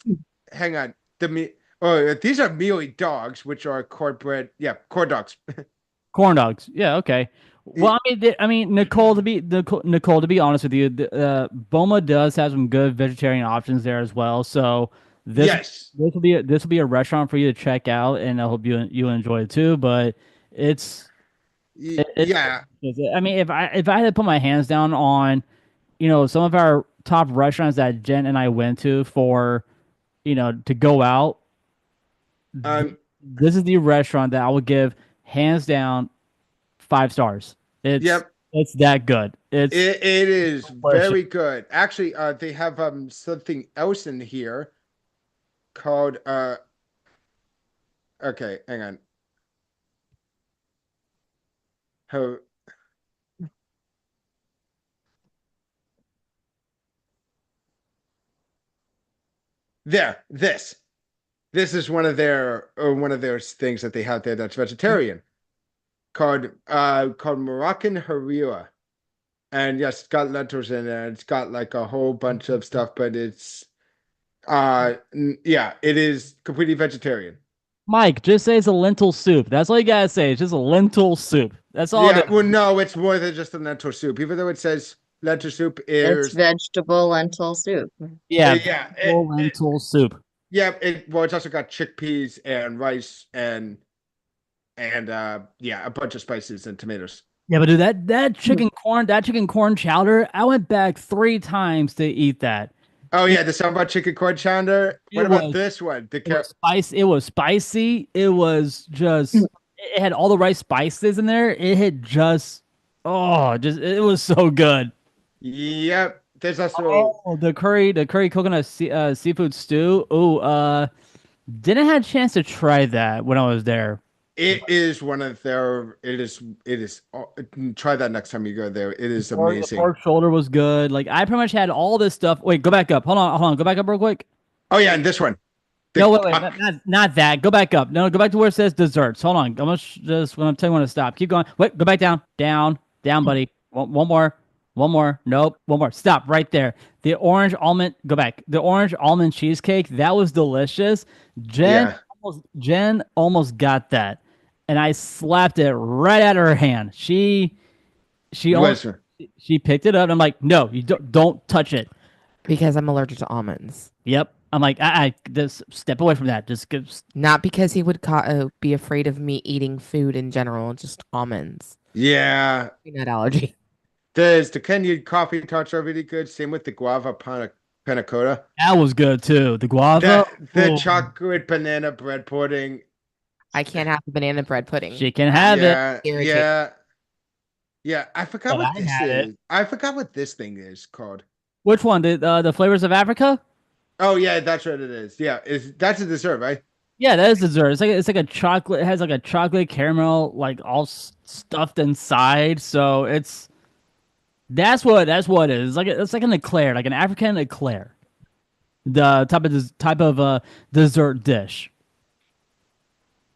[SPEAKER 5] hang on. These are mealy dogs, which are cornbread, yeah, corn dogs.
[SPEAKER 1] Corn dogs. Yeah, okay. Well, I mean, Nicole, to be honest with you, Boma does have some good vegetarian options there as well. So this
[SPEAKER 5] Yes.
[SPEAKER 1] this will be a restaurant for you to check out, and I hope you enjoy it too. But it's it's
[SPEAKER 5] Yeah.
[SPEAKER 1] I mean, if I had to put my hands down on some of our top restaurants that Jen and I went to for to go out,
[SPEAKER 5] Um
[SPEAKER 1] this is the restaurant that I would give hands down 5 stars. It's
[SPEAKER 5] yep.
[SPEAKER 1] it's that good. It's
[SPEAKER 5] It is
[SPEAKER 1] delicious.
[SPEAKER 5] very good. Actually, they have something else in here called okay, hang on. Ho there, this. This is one of their things that they have there that's vegetarian called Moroccan Harira. And yes, it's got lentils in it. It's got like a whole bunch of stuff, but it's yeah, it is completely vegetarian.
[SPEAKER 1] Mike, just say it's a lentil soup. That's all you gotta say. It's just a lentil soup. That's all it
[SPEAKER 5] Yeah,
[SPEAKER 1] is.
[SPEAKER 5] well, no, it's more than just a lentil soup. Even though it says lentil soup,
[SPEAKER 4] It's
[SPEAKER 5] is
[SPEAKER 4] vegetable lentil soup.
[SPEAKER 1] Yeah,
[SPEAKER 5] yeah,
[SPEAKER 1] full lentil soup.
[SPEAKER 5] yeah. Well, it's also got chickpeas and rice and yeah, a bunch of spices and tomatoes.
[SPEAKER 1] Yeah, but dude, that chicken corn chowder, I went back 3 times to eat that.
[SPEAKER 5] Oh yeah, the sambal chicken corn chowder.
[SPEAKER 1] It
[SPEAKER 5] What about
[SPEAKER 1] was
[SPEAKER 5] this one? The
[SPEAKER 1] it was spicy. It was spicy. It was just it had all the right spices in there. It had just it was so good.
[SPEAKER 5] Yep. There's also
[SPEAKER 1] Oh, the curry coconut seafood stew. Oh, didn't have a chance to try that when I was there.
[SPEAKER 5] it is one of their. It is. Try that next time you go there. It is
[SPEAKER 1] The
[SPEAKER 5] amazing.
[SPEAKER 1] pork shoulder was good. Like I pretty much had all this stuff. Wait, go back up. Hold on. Go back up real quick.
[SPEAKER 5] Oh yeah, and this one.
[SPEAKER 1] No,
[SPEAKER 5] The
[SPEAKER 1] wait, not that. Go back up. No, go back to where it says desserts. Hold on. I'm gonna just when I'm telling you when to stop. Keep going. Wait, go back down, buddy. One more. Nope. One more. Stop right there. The orange almond. Go back. The orange almond cheesecake. That was delicious. Jen
[SPEAKER 5] yeah.
[SPEAKER 1] Jen almost got that, and I slapped it right out of her hand. She almost
[SPEAKER 5] Was
[SPEAKER 1] she picked it up. And I'm like, no, you don't touch it.
[SPEAKER 3] because I'm allergic to almonds.
[SPEAKER 1] Yep. I'm like, I just step away from that. Just
[SPEAKER 3] Not because he would be afraid of me eating food in general, just almonds.
[SPEAKER 5] yeah.
[SPEAKER 3] Peanut allergy.
[SPEAKER 5] The Kenyan coffee tarts are really good. Same with the guava panna cotta.
[SPEAKER 1] That was good too. The guava.
[SPEAKER 5] The
[SPEAKER 1] Ooh,
[SPEAKER 5] chocolate banana bread pudding.
[SPEAKER 3] I can't have the banana bread pudding.
[SPEAKER 1] she can have it.
[SPEAKER 5] Yeah,
[SPEAKER 3] Irritating.
[SPEAKER 5] yeah, yeah. I forgot
[SPEAKER 1] But
[SPEAKER 5] what
[SPEAKER 1] I
[SPEAKER 5] this
[SPEAKER 1] had it.
[SPEAKER 5] is. I forgot what this thing is called.
[SPEAKER 1] Which one? The flavors of Africa?
[SPEAKER 5] Oh yeah, that's what it is. Yeah, that's a dessert, right?
[SPEAKER 1] Yeah, that is dessert. It's like a chocolate. It has like a chocolate caramel, like all stuffed inside. So that's what it is. It's like an eclair, like an African eclair. The type of dessert dish.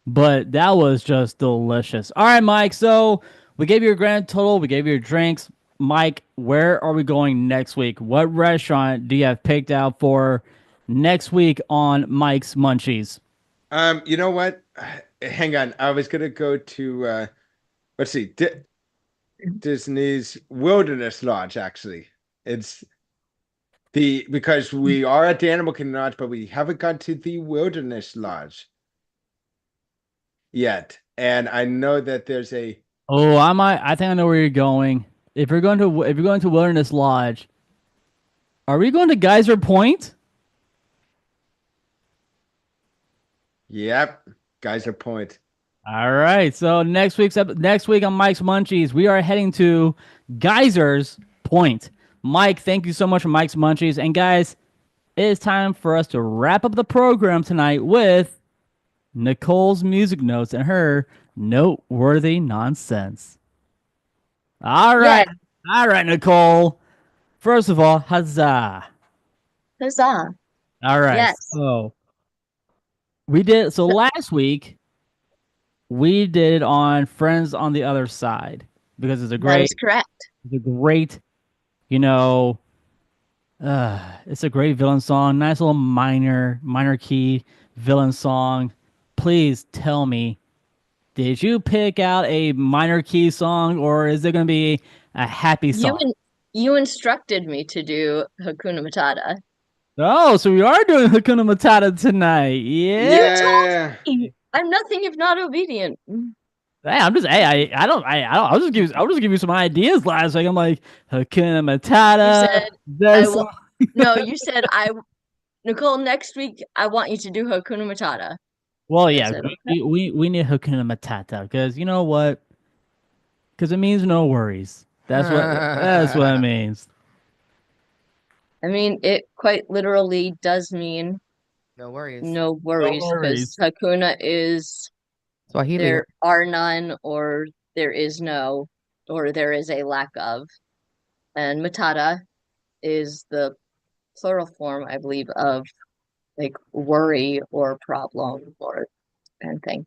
[SPEAKER 1] But that was just delicious. All right, Mike. So we gave you a grand total. We gave you your drinks. Mike, where are we going next week? What restaurant do you have picked out for next week on Mike's Munchies?
[SPEAKER 5] You know what? Hang on. I was gonna go to let's see, Disney's Wilderness Lodge, actually. It's because we are at the Animal Kingdom Lodge, but we haven't gone to the Wilderness Lodge yet. And I know that there's a
[SPEAKER 1] Oh, I might. I think I know where you're going. If you're going to Wilderness Lodge, are we going to Geyser Point?
[SPEAKER 5] yep, Geyser Point.
[SPEAKER 1] All right. So next week on Mike's Munchies, we are heading to Geysers Point. Mike, thank you so much for Mike's Munchies. And guys, it is time for us to wrap up the program tonight with Nicole's music notes and her noteworthy nonsense. All
[SPEAKER 4] Yeah,
[SPEAKER 1] right. All right, Nicole. First of all, huzzah.
[SPEAKER 4] huzzah.
[SPEAKER 1] All right.
[SPEAKER 4] Yes,
[SPEAKER 1] So we did so last week we did it on Friends on the Other Side because
[SPEAKER 4] that is correct.
[SPEAKER 1] it's a great, you know, it's a great villain song. Nice little minor key villain song. Please tell me, did you pick out a minor key song or is it going to be a happy
[SPEAKER 4] You
[SPEAKER 1] song?
[SPEAKER 4] in, you instructed me to do Hakuna Matata.
[SPEAKER 1] Oh, so we are doing Hakuna Matata tonight. Yeah.
[SPEAKER 4] You told
[SPEAKER 5] Yeah.
[SPEAKER 4] me I'm nothing if not obedient.
[SPEAKER 1] Hey, I'm just hey, I don't I'll just give you some ideas last week. I'm like Hakuna
[SPEAKER 4] You
[SPEAKER 1] Matata.
[SPEAKER 4] said I
[SPEAKER 1] This
[SPEAKER 4] will. No, you said Nicole, next week I want you to do Hakuna Matata.
[SPEAKER 1] well,
[SPEAKER 4] I
[SPEAKER 1] yeah,
[SPEAKER 4] said, okay.
[SPEAKER 1] we need Hakuna Matata because you know what? Because it means no worries. That's what it means.
[SPEAKER 4] I mean, it quite literally does mean
[SPEAKER 3] No worries.
[SPEAKER 4] no
[SPEAKER 1] No
[SPEAKER 4] worries because
[SPEAKER 1] worries.
[SPEAKER 4] Hakuna is
[SPEAKER 3] Swahili.
[SPEAKER 4] there are none, or there is no, or there is a lack of. And Matata is the plural form, I believe, of like worry or problem or anything.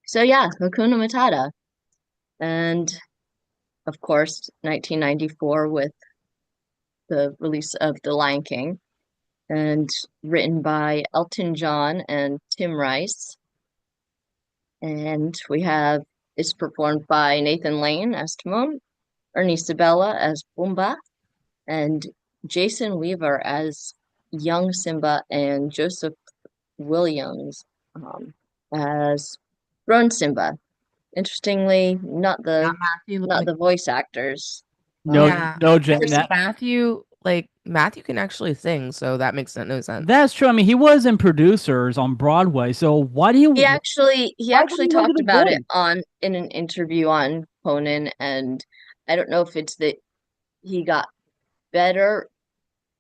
[SPEAKER 4] So yeah, Hakuna Matata. And of course, 1994 with the release of The Lion King and written by Elton John and Tim Rice. And we have it's performed by Nathan Lane as Timon, Ernie Sabella as Pumbaa, and Jason Weaver as young Simba, and Joseph Williams as grown Simba. Interestingly,
[SPEAKER 3] Not Matthew.
[SPEAKER 4] not the voice actors.
[SPEAKER 1] No,
[SPEAKER 4] Um,
[SPEAKER 3] Yeah,
[SPEAKER 1] no, Jen.
[SPEAKER 3] because Matthew, like Matthew, can actually sing, so that makes no sense.
[SPEAKER 1] That's true. I mean, he was in producers on Broadway. So why do you?
[SPEAKER 4] he
[SPEAKER 1] Why would
[SPEAKER 4] actually
[SPEAKER 1] you want to
[SPEAKER 4] talked
[SPEAKER 1] do the
[SPEAKER 4] about it
[SPEAKER 1] voice?
[SPEAKER 4] on in an interview on Conan, and I don't know if it's that he got better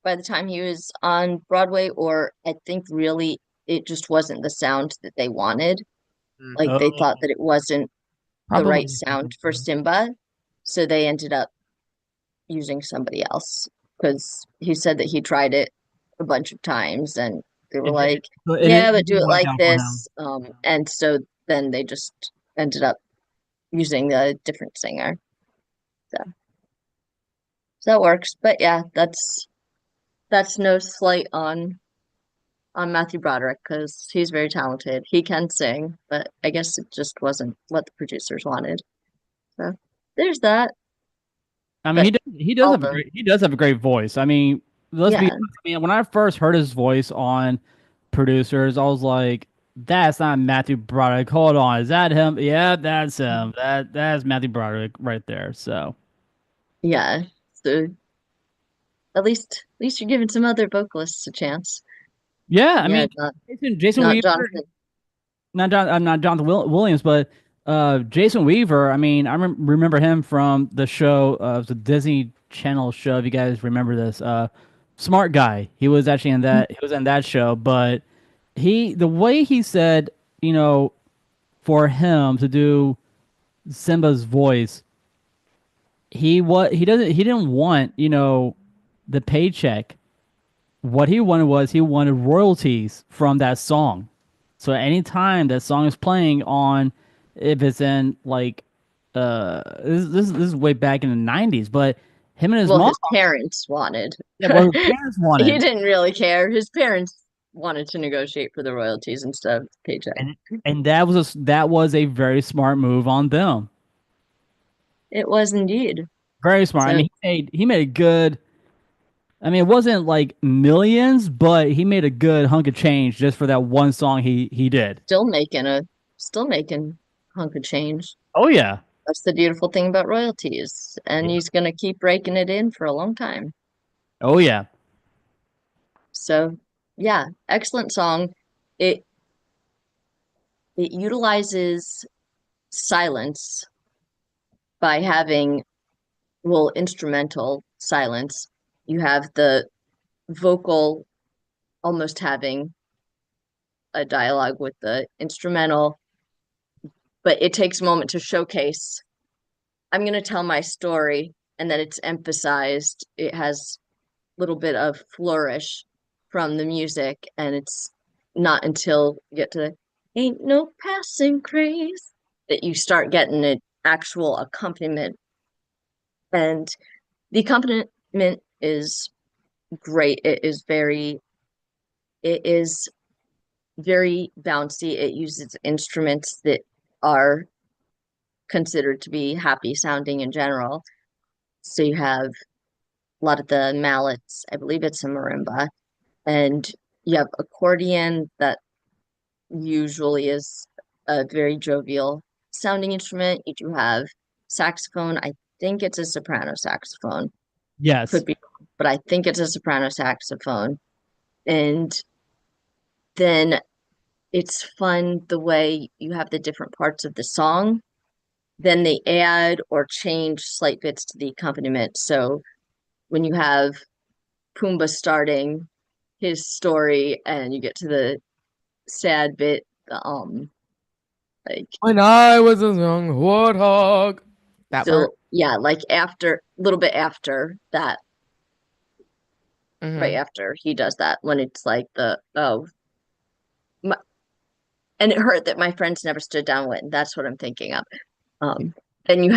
[SPEAKER 4] by the time he was on Broadway, or I think really it just wasn't the sound that they wanted.
[SPEAKER 3] Mm.
[SPEAKER 4] Like they
[SPEAKER 1] Oh,
[SPEAKER 4] thought that it wasn't the right
[SPEAKER 3] Probably.
[SPEAKER 4] sound for Simba, so they ended up using somebody else because he said that he tried it a bunch of times and they were
[SPEAKER 1] it did.
[SPEAKER 4] like,
[SPEAKER 1] So
[SPEAKER 4] yeah, but
[SPEAKER 1] it
[SPEAKER 4] do
[SPEAKER 1] didn't
[SPEAKER 4] it
[SPEAKER 1] work
[SPEAKER 4] like
[SPEAKER 1] out for him.
[SPEAKER 4] this. And so then they just ended up using a different singer. So, so that works. But yeah, that's no slight on Matthew Broderick because he's very talented. He can sing, but I guess it just wasn't what the producers wanted. So there's that.
[SPEAKER 1] I mean,
[SPEAKER 4] But although,
[SPEAKER 1] he does have a great voice. I mean, let's be
[SPEAKER 4] yeah,
[SPEAKER 1] honest. I mean, when I first heard his voice on producers, I was like, that's not Matthew Broderick. Hold on, is that him? Yeah, that's him. That's Matthew Broderick right there. So
[SPEAKER 4] yeah. So at least you're giving some other vocalists a chance.
[SPEAKER 1] yeah, I
[SPEAKER 4] Yeah,
[SPEAKER 1] mean, Jason
[SPEAKER 4] not
[SPEAKER 1] Weaver,
[SPEAKER 4] Jonathan.
[SPEAKER 1] not Jonathan Williams, but Jason Weaver. I mean, I remember him from the show, the Disney Channel show. If you guys remember this, Smart guy. He was actually in that. He was in that show, but the way he said, you know, for him to do Simba's voice, he didn't want, the paycheck. What he wanted was he wanted royalties from that song. So anytime that song is playing on, if it's in like, this is way back in the '90s, but him and his
[SPEAKER 4] Well,
[SPEAKER 1] mom,
[SPEAKER 4] his parents wanted.
[SPEAKER 1] yeah, what his parents
[SPEAKER 4] He
[SPEAKER 1] wanted,
[SPEAKER 4] didn't really care. His parents wanted to negotiate for the royalties instead of the paycheck.
[SPEAKER 1] and that was a very smart move on them.
[SPEAKER 4] It was indeed.
[SPEAKER 1] Very smart. I
[SPEAKER 4] So
[SPEAKER 1] mean, he made a good. I mean, it wasn't like millions, but he made a good hunk of change just for that one song he did.
[SPEAKER 4] still making hunk of change.
[SPEAKER 1] Oh yeah.
[SPEAKER 4] That's the beautiful thing about royalties. And he's gonna keep raking it in for a long time.
[SPEAKER 1] Oh yeah.
[SPEAKER 4] So yeah, excellent song. It it utilizes silence by having, well, instrumental silence. You have the vocal almost having a dialogue with the instrumental, but it takes a moment to showcase, I'm going to tell my story, and then it's emphasized. It has a little bit of flourish from the music, and it's not until you get to Ain't No Passing Craze that you start getting an actual accompaniment. And the accompaniment is great. It is very bouncy. It uses instruments that are considered to be happy sounding in general. So you have a lot of the mallets. I believe it's a marimba, and you have accordion that usually is a very jovial sounding instrument. You do have saxophone. I think it's a soprano saxophone.
[SPEAKER 1] Yes.
[SPEAKER 4] Could be, but I think it's a soprano saxophone. And then it's fun the way you have the different parts of the song. Then they add or change slight bits to the accompaniment. So when you have Pumbaa starting his story and you get to the sad bit, like
[SPEAKER 3] When I was a young warthog. That part.
[SPEAKER 4] so yeah, like after a little bit after that, right
[SPEAKER 3] Hmm.
[SPEAKER 4] after he does that, when it's like my, and it hurt that my friends never stood down with. That's what I'm thinking of. Um, then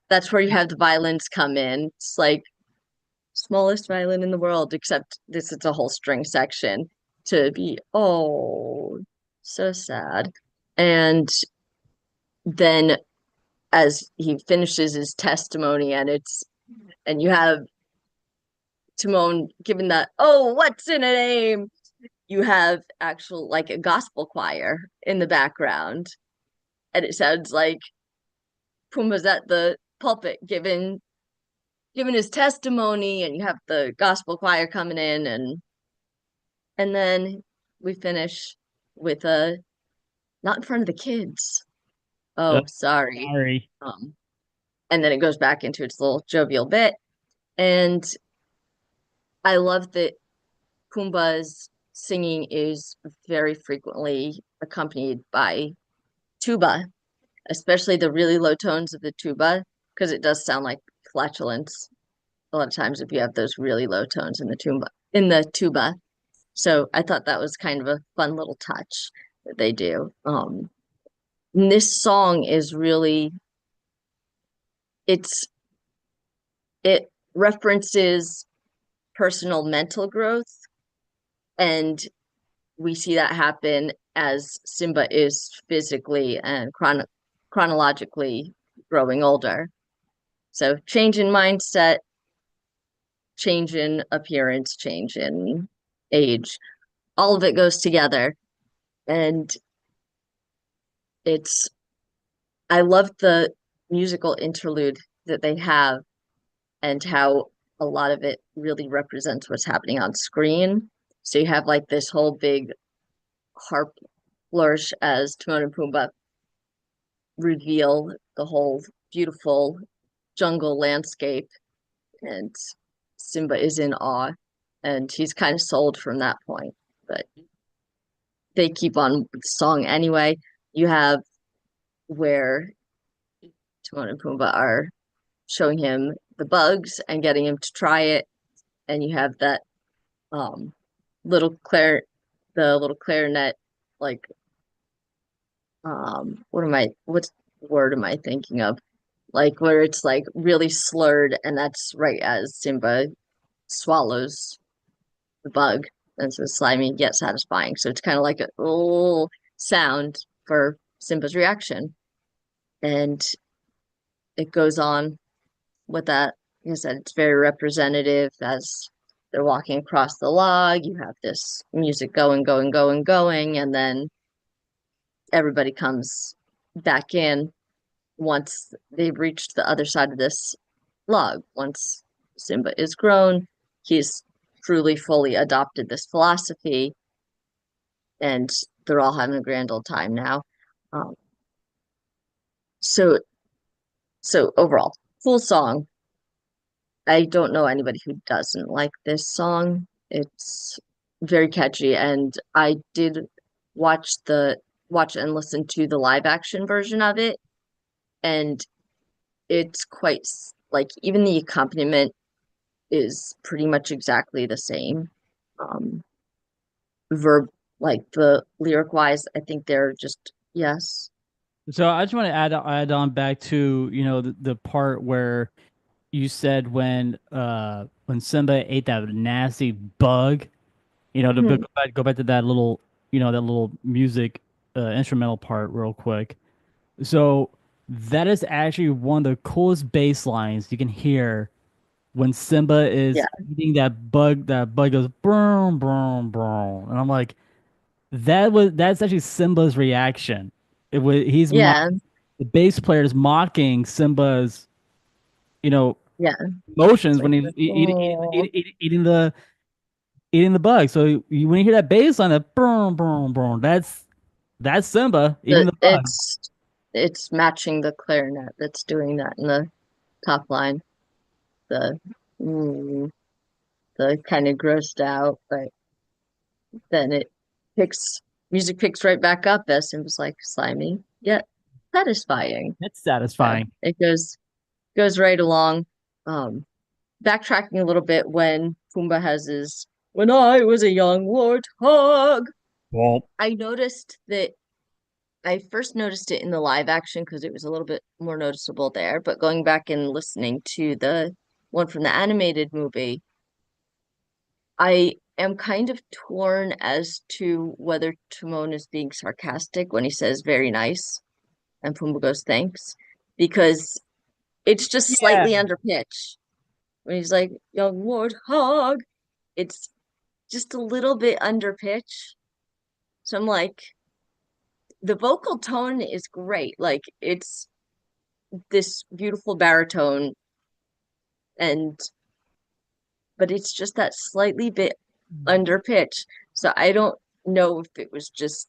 [SPEAKER 4] that's where you have the violins come in. It's like smallest violin in the world, except this is a whole string section to be, oh, so sad. And then as he finishes his testimony, and you have Timon giving that, oh, what's in a name? You have actual like a gospel choir in the background, and it sounds like Pumbaa's at the pulpit giving his testimony, and you have the gospel choir coming in, and then we finish with a not in front of the kids.
[SPEAKER 1] Uh,
[SPEAKER 4] Oh, sorry.
[SPEAKER 1] sorry.
[SPEAKER 4] Um, and then it goes back into its little jovial bit. And I love that Pumbaa's singing is very frequently accompanied by tuba, especially the really low tones of the tuba, because it does sound like flatulence a lot of times if you have those really low tones in the tuba. So I thought that was kind of a fun little touch that they do. This song is really it's it references personal mental growth, and we see that happen as Simba is physically and chronologically growing older. So change in mindset, change in appearance, change in age, all of it goes together. And it's I love the musical interlude that they have and how a lot of it really represents what's happening on screen. So you have like this whole big harp flourish as Timon and Pumbaa reveal the whole beautiful jungle landscape, and Simba is in awe. and he's kind of sold from that point. But they keep on with the song anyway. You have where Timon and Pumbaa are showing him the bugs and getting him to try it, and you have that um little the little clarinet, like what word am I thinking of? Like where it's like really slurred, and that's right as Simba swallows the bug, and so slimy yet satisfying. So it's kind of like a little sound for Simba's reaction. And it goes on with that. Like I said, it's very representative as they're walking across the log. You have this music going, going, going, going, and then everybody comes back in once they've reached the other side of this log. Once Simba is grown, he's truly fully adopted this philosophy, and they're all having a grand old time now. Um, so so overall, full song. I don't know anybody who doesn't like this song. It's very catchy, and I did watch and listen to the live action version of it, and it's like even the accompaniment is pretty much exactly the same. Um, verb like the lyric wise, I think they're just yes.
[SPEAKER 1] So I just want to add on back to, the part where you said when Simba ate that nasty bug, to
[SPEAKER 4] Hmm.
[SPEAKER 1] go back to that little, that little music instrumental part real quick. So that is actually one of the coolest bass lines you can hear when Simba
[SPEAKER 4] Yeah,
[SPEAKER 1] is eating that bug. That bug goes boom, boom, boom, and I'm like, that's actually Simba's reaction.
[SPEAKER 4] yeah,
[SPEAKER 1] The bass player is mocking Simba's, you know,
[SPEAKER 4] yeah. It's
[SPEAKER 1] emotions when
[SPEAKER 4] like
[SPEAKER 1] he's
[SPEAKER 4] this, oh,
[SPEAKER 1] eating the bug. So when you hear that bass line, that boom, boom, boom, that's Simba eating
[SPEAKER 4] the
[SPEAKER 1] the bug.
[SPEAKER 4] it's matching the clarinet that's doing that in the top line. The mm, the kind of grossed out, but then it picks music picks right back up as Simba's like slimy yet satisfying.
[SPEAKER 1] That's
[SPEAKER 4] So
[SPEAKER 1] satisfying.
[SPEAKER 4] it goes right along. Um, Backtracking a little bit when Pumbaa has his "When I was a young warthog,"
[SPEAKER 1] Well,
[SPEAKER 4] I noticed that I first noticed it in the live action because it was a little bit more noticeable there. But going back and listening to the one from the animated movie, I am kind of torn as to whether Timon is being sarcastic when he says very nice and Pumbaa goes thanks, because it's just
[SPEAKER 1] yeah.
[SPEAKER 4] slightly under pitch. When he's like, young warthog, it's just a little bit under pitch. So I'm like, the vocal tone is great. Like it's this beautiful baritone, and but it's just that slightly bit under pitch. So I don't know if it was just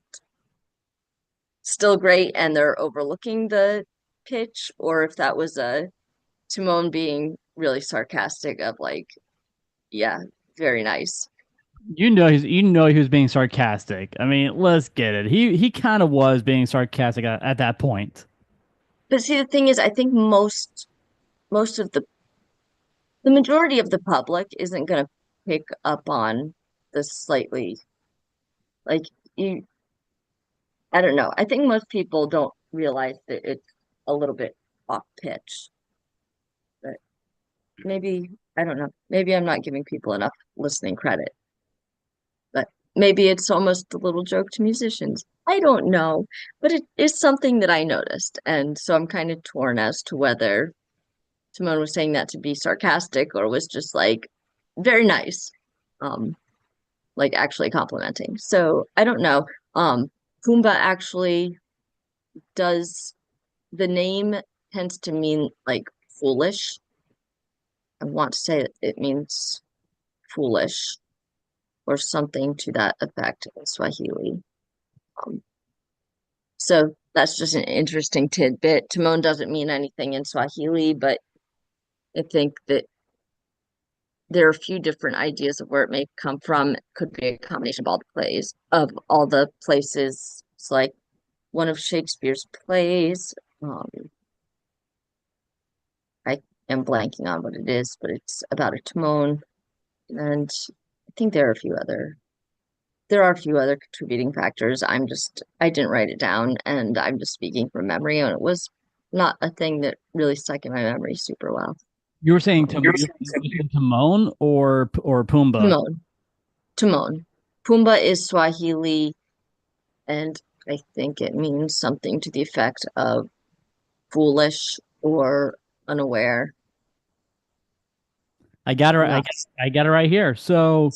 [SPEAKER 4] still great and they're overlooking the pitch, or if that was a Timon being really sarcastic of like, yeah, very nice.
[SPEAKER 1] You know he was being sarcastic. I mean, let's get it. He kind of was being sarcastic at that point.
[SPEAKER 4] But see, the thing is, I think most of the majority of the public isn't going to pick up on the slightly like you. I don't know. I think most people don't realize that it's a little bit off pitch. But maybe I don't know. Maybe I'm not giving people enough listening credit. But maybe it's almost a little joke to musicians. I don't know, but it is something that I noticed, and so I'm kind of torn as to whether Simone was saying that to be sarcastic or was just like very nice, um, like actually complimenting. So I don't know. Pumbaa actually does the name tends to mean like foolish. I want to say that it means foolish or something to that effect in Swahili. Um, so that's just an interesting tidbit. Timon doesn't mean anything in Swahili, but I think that there are a few different ideas of where it may come from. It could be a combination of all the places. It's like one of Shakespeare's plays. Um, I am blanking on what it is, but it's about a Timon, and I think there are a few other contributing factors. I didn't write it down, and I'm just speaking from memory, and it was not a thing that really stuck in my memory super well.
[SPEAKER 1] You were saying
[SPEAKER 4] Um,
[SPEAKER 1] Timon or Pumbaa?
[SPEAKER 4] Timon, Timon. Pumbaa is Swahili, and I think it means something to the effect of foolish or unaware.
[SPEAKER 1] I got it.
[SPEAKER 4] Not,
[SPEAKER 1] I got it right here. So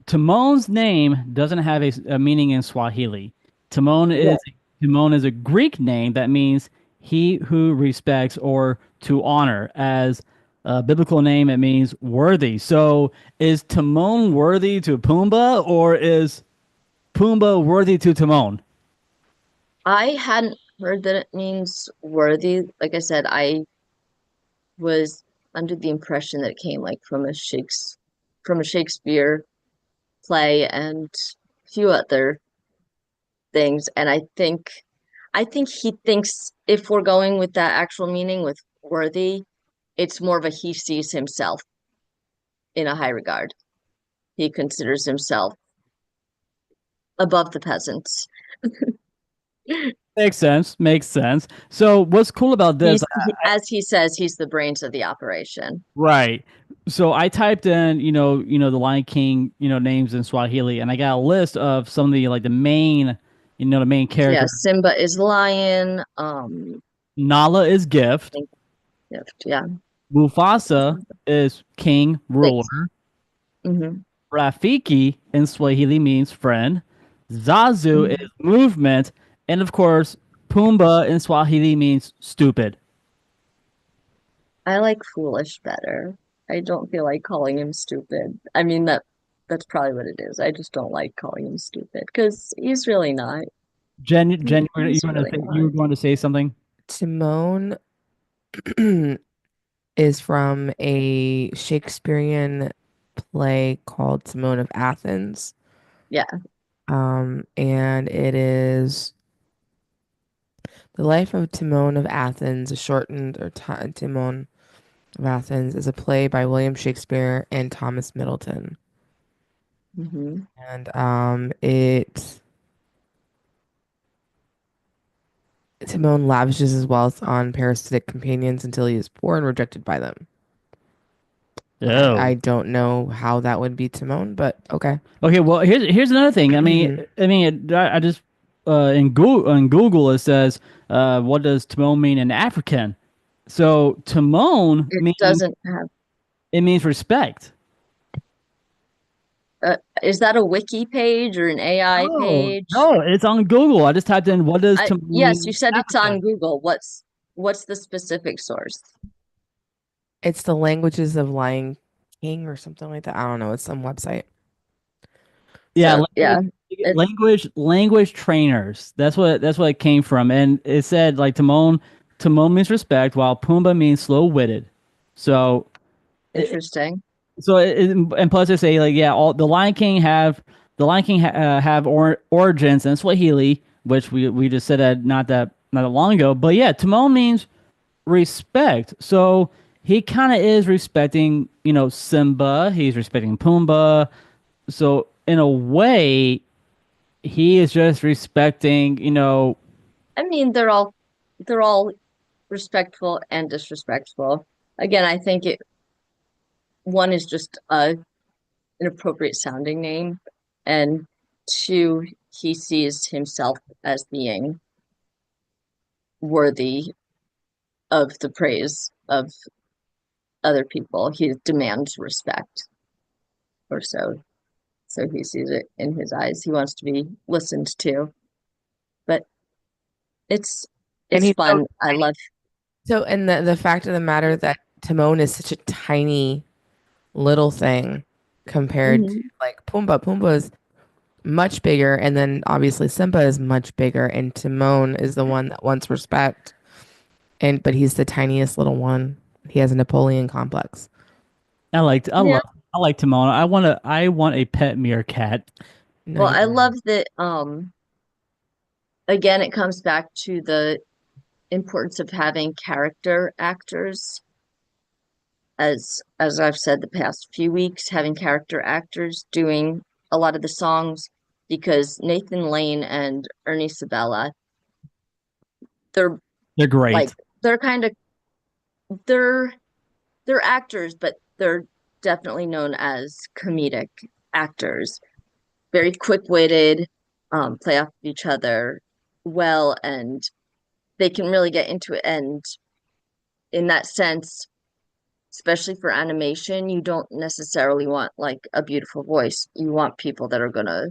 [SPEAKER 1] Timon's name doesn't have a meaning in Swahili. Timon
[SPEAKER 4] yeah,
[SPEAKER 1] is Timon is a Greek name that means he who respects or to honor. As a biblical name, it means worthy. So is Timon worthy to Pumbaa or is Pumbaa worthy to Timon?
[SPEAKER 4] I hadn't heard that it means worthy. Like I said, I was under the impression that it came like from a Shakespeare play and a few other things. And I think he thinks if we're going with that actual meaning with worthy, it's more of a he sees himself in a high regard. He considers himself above the peasants.
[SPEAKER 1] Makes sense. Makes sense. So what's cool about this?
[SPEAKER 4] As he says, he's the brains of the operation.
[SPEAKER 1] Right. So I typed in, the Lion King, names in Swahili, and I got a list of some of the like the main, the main
[SPEAKER 4] Yeah,
[SPEAKER 1] characters.
[SPEAKER 4] Simba is lion.
[SPEAKER 1] Nala is
[SPEAKER 4] I
[SPEAKER 1] gift.
[SPEAKER 4] think yeah,
[SPEAKER 1] Mufasa is king,
[SPEAKER 4] thanks.
[SPEAKER 1] ruler.
[SPEAKER 4] Hmm.
[SPEAKER 1] Rafiki in Swahili means friend. Zazu is movement, and of course, Pumbaa in Swahili means stupid.
[SPEAKER 4] I like foolish better. I don't feel like calling him stupid. I mean that's probably what it is. I just don't like calling him stupid because he's really not.
[SPEAKER 1] Jen,
[SPEAKER 4] He's really
[SPEAKER 1] you
[SPEAKER 4] not.
[SPEAKER 1] were going to say something?
[SPEAKER 3] Timon is from a Shakespearean play called Timon of Athens.
[SPEAKER 4] Yeah.
[SPEAKER 3] And it is the life of Timon of Athens, a shortened or Timon of Athens is a play by William Shakespeare and Thomas Middleton.
[SPEAKER 4] Hmm.
[SPEAKER 3] And it Timon lavishes his wealth on parasitic companions until he is poor and rejected by them. I
[SPEAKER 1] Oh.
[SPEAKER 3] don't know how that would be Timon, but okay.
[SPEAKER 1] Okay, well, here's another thing. I just in Google it says what does Timon mean in African? So Timon
[SPEAKER 4] It
[SPEAKER 1] means
[SPEAKER 4] doesn't have
[SPEAKER 1] it means respect.
[SPEAKER 4] is that a wiki page or an AI
[SPEAKER 1] Oh
[SPEAKER 4] page?
[SPEAKER 1] no, it's on Google. I just typed in what does Timon mean
[SPEAKER 4] Yes, you
[SPEAKER 1] in
[SPEAKER 4] said it's
[SPEAKER 1] African.
[SPEAKER 4] on Google. What's the specific source?
[SPEAKER 3] It's the languages of Lion King or something like that. I don't know. It's some website.
[SPEAKER 1] Yeah,
[SPEAKER 4] So yeah, it's
[SPEAKER 1] language trainers. That's what it came from, and it said like Timon means respect, while Pumbaa means slow witted. So
[SPEAKER 4] interesting.
[SPEAKER 1] and plus they say like yeah, all the Lion King have origins in Swahili, which we just said that not that long ago. But yeah, Timon means respect. So he kind of is respecting Simba. He's respecting Pumbaa. So in a way, he is just respecting
[SPEAKER 4] I mean, they're all respectful and disrespectful. Again, I think it one is just an appropriate sounding name, and two, he sees himself as being worthy of the praise of other people. He demands respect, or so he sees it in his eyes. He wants to be listened to, but it's
[SPEAKER 3] And
[SPEAKER 4] it's
[SPEAKER 3] he's so
[SPEAKER 4] fun. I love.
[SPEAKER 3] and the fact of the matter that Timon is such a tiny little thing compared to
[SPEAKER 4] Mhm.
[SPEAKER 3] like Pumbaa. Pumbaa is much bigger, and then obviously Simba is much bigger, and Timon is the one that wants respect, but he's the tiniest little one. He has a Napoleon complex.
[SPEAKER 1] I liked I
[SPEAKER 4] Yeah,
[SPEAKER 1] love I like Timon. I want a pet meerkat.
[SPEAKER 3] No,
[SPEAKER 4] Well,
[SPEAKER 3] you-
[SPEAKER 4] I love that again it comes back to the importance of having character actors. As I've said the past few weeks, having character actors doing a lot of the songs because Nathan Lane and Ernie Sabella, they're
[SPEAKER 1] They're
[SPEAKER 4] like
[SPEAKER 1] great.
[SPEAKER 4] they're kind of they're they're actors, but they're definitely known as comedic actors. Very quick-witted, play off of each other well, and they can really get into it. And in that sense, especially for animation, you don't necessarily want like a beautiful voice. You want people that are gonna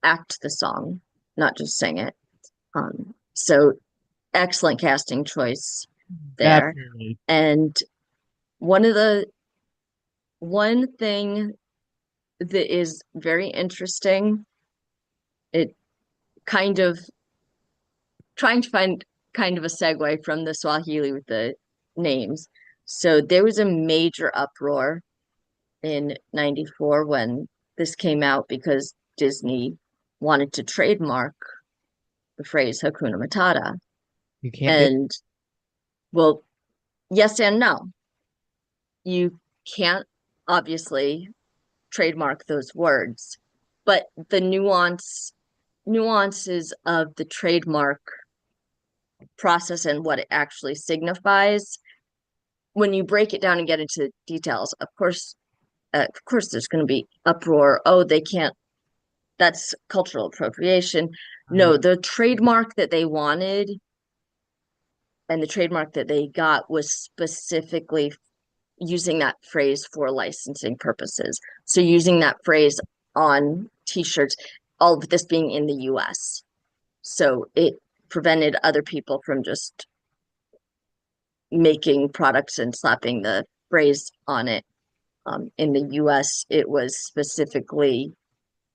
[SPEAKER 4] act the song, not just sing it. So excellent casting choice there.
[SPEAKER 1] Absolutely.
[SPEAKER 4] And one of the one thing that is very interesting, it kind of trying to find kind of a segue from the Swahili with the names. So there was a major uproar in 94 when this came out because Disney wanted to trademark the phrase Hakuna Matata.
[SPEAKER 3] you can't do.
[SPEAKER 4] And well, yes and no. You can't obviously trademark those words, but the nuances of the trademark process and what it actually signifies, when you break it down and get into details, of course there's going to be uproar. Oh, they can't, that's cultural appropriation. No, the trademark that they wanted and the trademark that they got was specifically using that phrase for licensing purposes. So using that phrase on t-shirts, all of this being in the US. So it prevented other people from just making products and slapping the phrase on it. In the US, it was specifically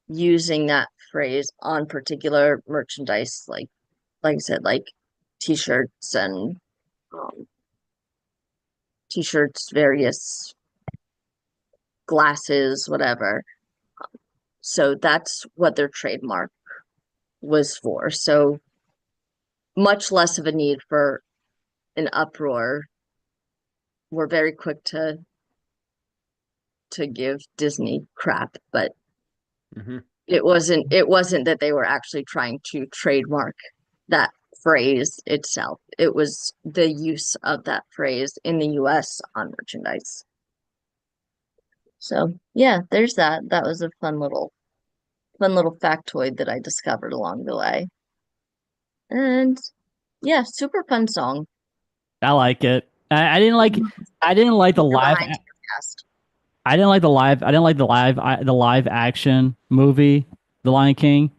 [SPEAKER 4] using that phrase on particular merchandise, like I said, like t-shirts and t-shirts, various glasses, whatever. So that's what their trademark was for. So much less of a need for an uproar. We're very quick to give Disney crap, but
[SPEAKER 5] Mhm.
[SPEAKER 4] it wasn't that they were actually trying to trademark that phrase itself. It was the use of that phrase in the US on merchandise. So yeah, there's that. That was a fun little factoid that I discovered along the way. And yeah, super fun song.
[SPEAKER 1] I like it. I didn't like the
[SPEAKER 4] You're
[SPEAKER 1] live.
[SPEAKER 4] behind your cast.
[SPEAKER 1] I didn't like the live. I didn't like the live action movie, The Lion King,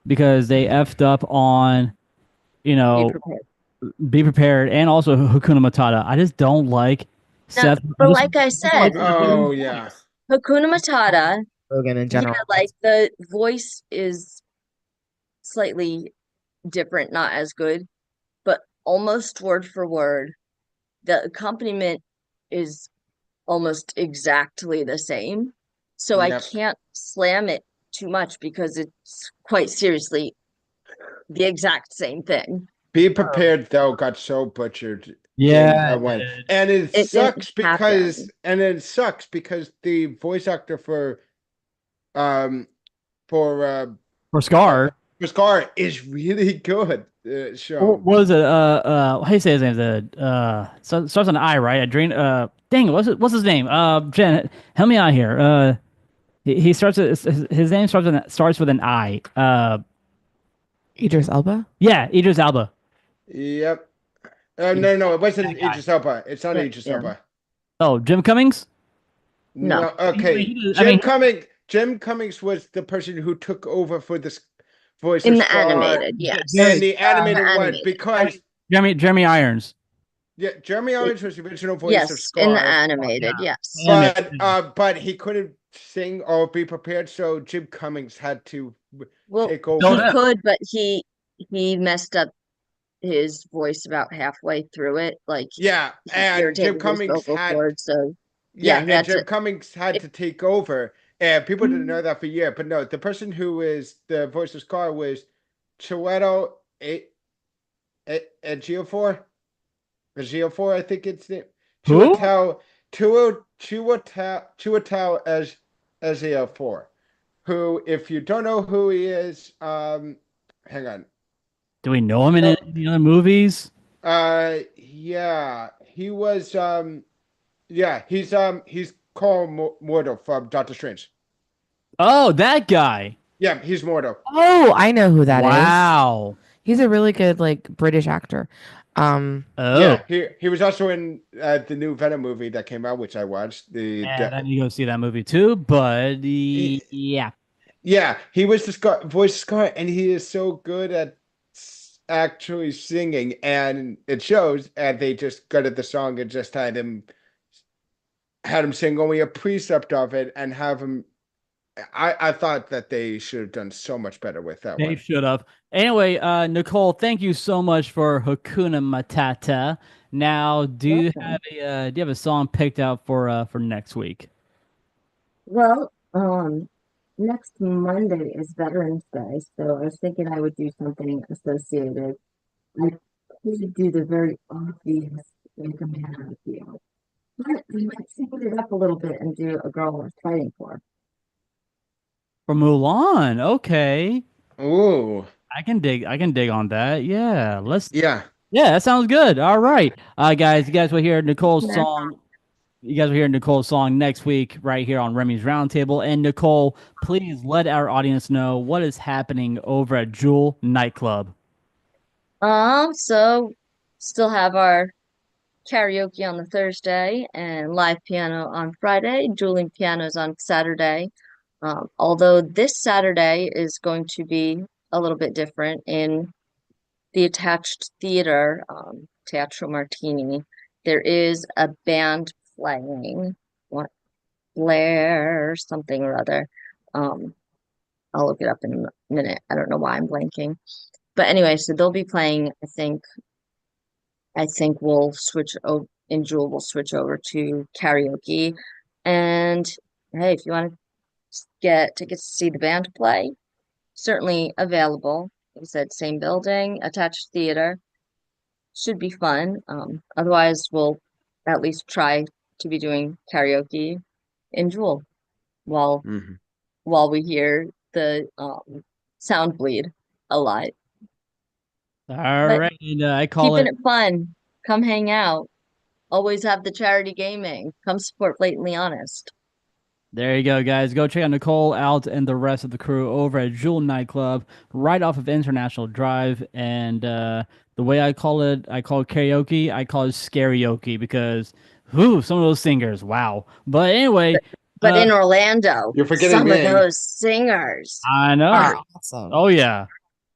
[SPEAKER 1] because they effed up on, you
[SPEAKER 4] Be
[SPEAKER 1] know,
[SPEAKER 4] prepared.
[SPEAKER 1] Be Prepared and also Hakuna Matata. I just don't like
[SPEAKER 4] Now,
[SPEAKER 1] Seth.
[SPEAKER 4] but like I
[SPEAKER 1] I don't like
[SPEAKER 4] said,
[SPEAKER 1] Seth
[SPEAKER 5] Oh
[SPEAKER 1] Rogen's
[SPEAKER 5] yeah.
[SPEAKER 1] voice.
[SPEAKER 4] Hakuna Matata,
[SPEAKER 3] Logan in
[SPEAKER 4] yeah,
[SPEAKER 3] general.
[SPEAKER 4] like the voice is slightly different, not as good, but almost word for word, the accompaniment is almost exactly the same. So I
[SPEAKER 5] Yep.
[SPEAKER 4] can't slam it too much because it's quite seriously the exact same thing.
[SPEAKER 5] Be Prepared though got so butchered in
[SPEAKER 1] Yeah,
[SPEAKER 5] that
[SPEAKER 1] it
[SPEAKER 5] one.
[SPEAKER 1] did.
[SPEAKER 5] And it
[SPEAKER 4] It didn't
[SPEAKER 5] sucks because
[SPEAKER 4] happen.
[SPEAKER 5] the voice actor um
[SPEAKER 1] For
[SPEAKER 5] uh
[SPEAKER 1] Scar.
[SPEAKER 5] for Scar is really good.
[SPEAKER 1] What
[SPEAKER 5] Show.
[SPEAKER 1] was it? How do you say his name? So, starts on I, right? Adrian. Dang, what's his name? Jen, help me out here. He starts. His name starts with an I.
[SPEAKER 3] Idris Elba.
[SPEAKER 1] Yeah, Idris Elba.
[SPEAKER 5] Yep.
[SPEAKER 1] Yeah,
[SPEAKER 5] No, it
[SPEAKER 1] that
[SPEAKER 5] wasn't
[SPEAKER 1] guy.
[SPEAKER 5] Idris Elba. It's not Idris
[SPEAKER 4] Yeah,
[SPEAKER 5] Elba.
[SPEAKER 1] Oh, Jim Cummings.
[SPEAKER 4] no.
[SPEAKER 5] No, okay.
[SPEAKER 1] I mean,
[SPEAKER 5] Jim Cummings was the person who took over for this voice
[SPEAKER 4] In
[SPEAKER 5] of
[SPEAKER 4] the
[SPEAKER 5] Scar
[SPEAKER 4] animated, yes.
[SPEAKER 5] and the
[SPEAKER 4] In the
[SPEAKER 5] animated one
[SPEAKER 4] animated.
[SPEAKER 5] because
[SPEAKER 1] Jeremy Irons.
[SPEAKER 5] yeah, Jeremy
[SPEAKER 4] It-
[SPEAKER 5] Irons was the original voice of
[SPEAKER 4] yes, in the
[SPEAKER 5] Scar,
[SPEAKER 4] animated, yes.
[SPEAKER 1] Animated.
[SPEAKER 5] but he couldn't sing or be prepared, so Jim Cummings had to
[SPEAKER 4] Well,
[SPEAKER 5] take
[SPEAKER 1] Don't
[SPEAKER 4] he
[SPEAKER 5] over.
[SPEAKER 1] know.
[SPEAKER 4] could, but he messed up his voice about halfway through it. Like
[SPEAKER 5] Yeah,
[SPEAKER 4] he
[SPEAKER 5] and Jim
[SPEAKER 4] irritated his
[SPEAKER 5] Cummings
[SPEAKER 4] vocal
[SPEAKER 5] had
[SPEAKER 4] cords, so
[SPEAKER 5] Yeah, and
[SPEAKER 4] that's
[SPEAKER 5] Jim
[SPEAKER 4] it.
[SPEAKER 5] Cummings had to take over, and people didn't know that for a year. But no, the person who is the voice of Scar was Chiwetel Ejiofor. Ejiofor, I think it's the
[SPEAKER 1] Who?
[SPEAKER 5] Chiwetel as Ejiofor, who, if you don't know who he is, hang on.
[SPEAKER 1] Do we know him in
[SPEAKER 5] No,
[SPEAKER 1] any other movies?
[SPEAKER 5] yeah, he was, yeah, he's called Mordo from Doctor Strange.
[SPEAKER 1] Oh, that guy.
[SPEAKER 5] Yeah, he's Mordo.
[SPEAKER 3] Oh, I know who that is.
[SPEAKER 1] Wow.
[SPEAKER 3] He's a really good like British actor. Um,
[SPEAKER 1] Oh,
[SPEAKER 5] Yeah, he was also in the new Venom movie that came out, which I watched.
[SPEAKER 1] and I need to go see that movie too. But yeah,
[SPEAKER 5] Yeah, he was the voice Scar, and he is so good at actually singing, and it shows. And they just gutted the song and just had him sing only a precept of it, and have him. I thought that they should have done so much better with that
[SPEAKER 1] they
[SPEAKER 5] one.
[SPEAKER 1] should have. Anyway, Nicole, thank you so much for Hakuna Matata. Now,
[SPEAKER 4] Welcome.
[SPEAKER 1] do you have a song picked out for next week?
[SPEAKER 4] Well, next Monday is Veterans Day, so I was thinking I would do something associated. I could do the very obvious Wake a Man appeal, but we might change it up a little bit and do a girl worth fighting for.
[SPEAKER 1] For Mulan. Okay.
[SPEAKER 5] Ooh,
[SPEAKER 1] I can dig on that. Yeah.
[SPEAKER 5] yeah.
[SPEAKER 1] Yeah, that sounds good. All right. Guys, you guys will hear Nicole's song. You guys will hear Nicole's song next week right here on Remy's Roundtable. And Nicole, please let our audience know what is happening over at Jewel Nightclub.
[SPEAKER 4] So still have our karaoke on the Thursday and live piano on Friday, dueling pianos on Saturday. Although this Saturday is going to be a little bit different in the attached theater, Teatro Martini. There is a band playing, what, Blair something or other. Um, I'll look it up in a minute. I don't know why I'm blanking. But anyway, so they'll be playing, I think we'll switch over in Jewel, we'll switch over to karaoke. And hey, if you want to get tickets to see the band play, certainly available. Like I said, same building, attached theater. Should be fun. Otherwise, we'll at least try to be doing karaoke in Jewel while
[SPEAKER 5] Mhm.
[SPEAKER 4] while we hear the sound bleed a lot.
[SPEAKER 1] All
[SPEAKER 4] But
[SPEAKER 1] right. And I call
[SPEAKER 4] keeping
[SPEAKER 1] it.
[SPEAKER 4] it fun. Come hang out. Always have the charity gaming. Come support Blatantly Honest.
[SPEAKER 1] There you go, guys. Go check out Nicole out and the rest of the crew over at Jewel Nightclub, right off of International Drive. And the way I call it karaoke. I call it scarioke because, whew, some of those singers, wow. But anyway,
[SPEAKER 4] But
[SPEAKER 1] uh,
[SPEAKER 4] in Orlando,
[SPEAKER 5] You're forgetting
[SPEAKER 4] some of
[SPEAKER 5] me.
[SPEAKER 4] those singers
[SPEAKER 1] I know.
[SPEAKER 4] are
[SPEAKER 3] are awesome.
[SPEAKER 1] Oh yeah.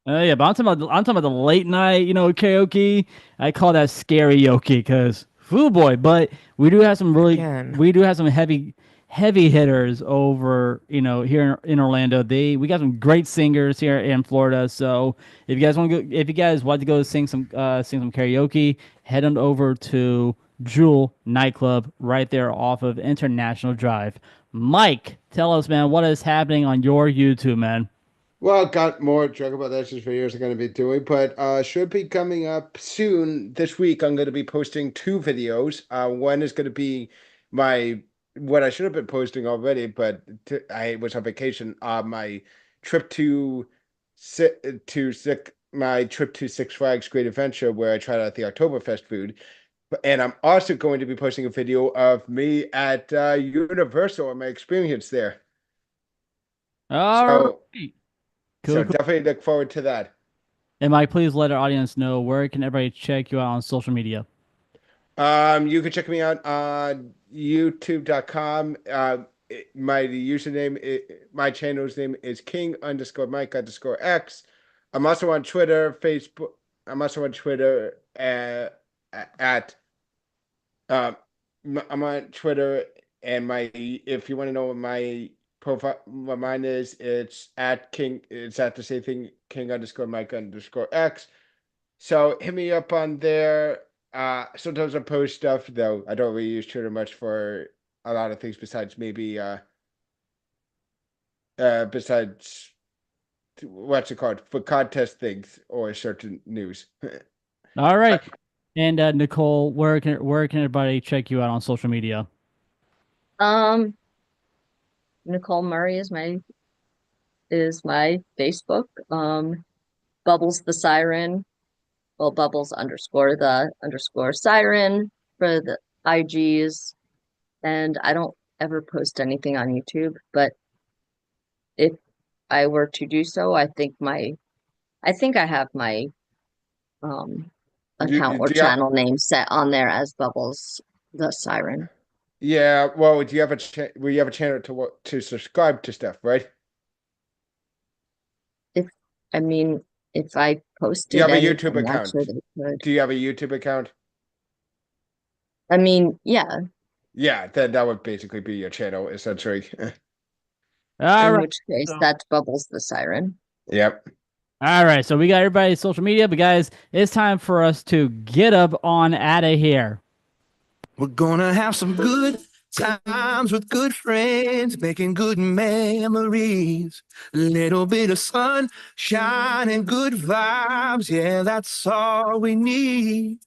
[SPEAKER 1] Yeah, but I'm talking about the late night, karaoke. I call that scarioke because, oh boy. But
[SPEAKER 3] Again,
[SPEAKER 1] we do have some heavy hitters over, here in Orlando. We got some great singers here in Florida. So if you guys want to go sing some karaoke, head on over to Jewel Nightclub right there off of International Drive. Mike, tell us, man, what is happening on your YouTube, man?
[SPEAKER 5] Well, got more Dragon Ball Legends videos I'm going to be doing, but should be coming up soon this week. I'm going to be posting two videos. One is going to be my what I should have been posting already, but I was on vacation. My trip my trip to Six Flags Great Adventure, where I tried out the Oktoberfest food. And I'm also going to be posting a video of me at Universal and my experience there.
[SPEAKER 1] All
[SPEAKER 5] So,
[SPEAKER 1] right.
[SPEAKER 5] so
[SPEAKER 1] Cool, cool.
[SPEAKER 5] definitely look forward to that.
[SPEAKER 1] And Mike, please let our audience know where can everybody check you out on social media.
[SPEAKER 5] You can check me out on youtube.com. My channel's name is king_Mike_X. I'm also on Twitter, Facebook. I'm also on Twitter at I'm on Twitter, and my if you want to know what my profile, what mine is, it's at king. It's at the same thing, king_Mike_X. So hit me up on there. Sometimes I post stuff, though I don't really use Twitter much for a lot of things besides maybe besides what's it called for contest things or certain news.
[SPEAKER 1] All right. And Nicole, where can everybody check you out on social media?
[SPEAKER 4] Um, Nicole Murray is my Facebook. Bubbles the Siren. Well, Bubbles underscore the underscore Siren for the IGs. And I don't ever post anything on YouTube, but if I were to do so, I think I have my um account or
[SPEAKER 5] Do you have,
[SPEAKER 4] channel name set on there as Bubbles the Siren.
[SPEAKER 5] yeah, well, do you have will you have a channel to subscribe to stuff, right?
[SPEAKER 4] If I mean, if I
[SPEAKER 5] Do you
[SPEAKER 4] posted
[SPEAKER 5] have a YouTube
[SPEAKER 4] anything, I'm
[SPEAKER 5] account?
[SPEAKER 4] sure they could.
[SPEAKER 5] Do you have a YouTube account?
[SPEAKER 4] I mean, yeah,
[SPEAKER 5] Yeah, then that would basically be your channel, essentially.
[SPEAKER 1] All
[SPEAKER 4] in
[SPEAKER 1] right.
[SPEAKER 4] which case
[SPEAKER 1] So,
[SPEAKER 4] that's Bubbles the Siren.
[SPEAKER 5] Yep.
[SPEAKER 1] all right. So we got everybody's social media, but guys, it's time for us to get up on out of here.
[SPEAKER 6] We're gonna have some good times with good friends, making good memories. A little bit of sunshine and good vibes. Yeah, that's all we need.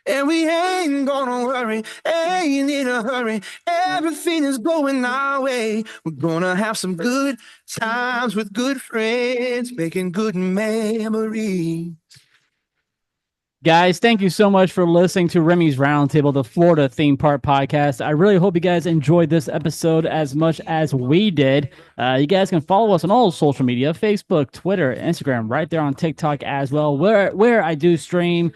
[SPEAKER 6] And we ain't gonna worry, ain't in a hurry. Everything is going our way. We're gonna have some good times with good friends, making good memories.
[SPEAKER 1] Guys, thank you so much for listening to Remy's Roundtable, the Florida theme park podcast. I really hope you guys enjoyed this episode as much as we did. You guys can follow us on all social media, Facebook, Twitter, Instagram, right there on TikTok as well, where I do stream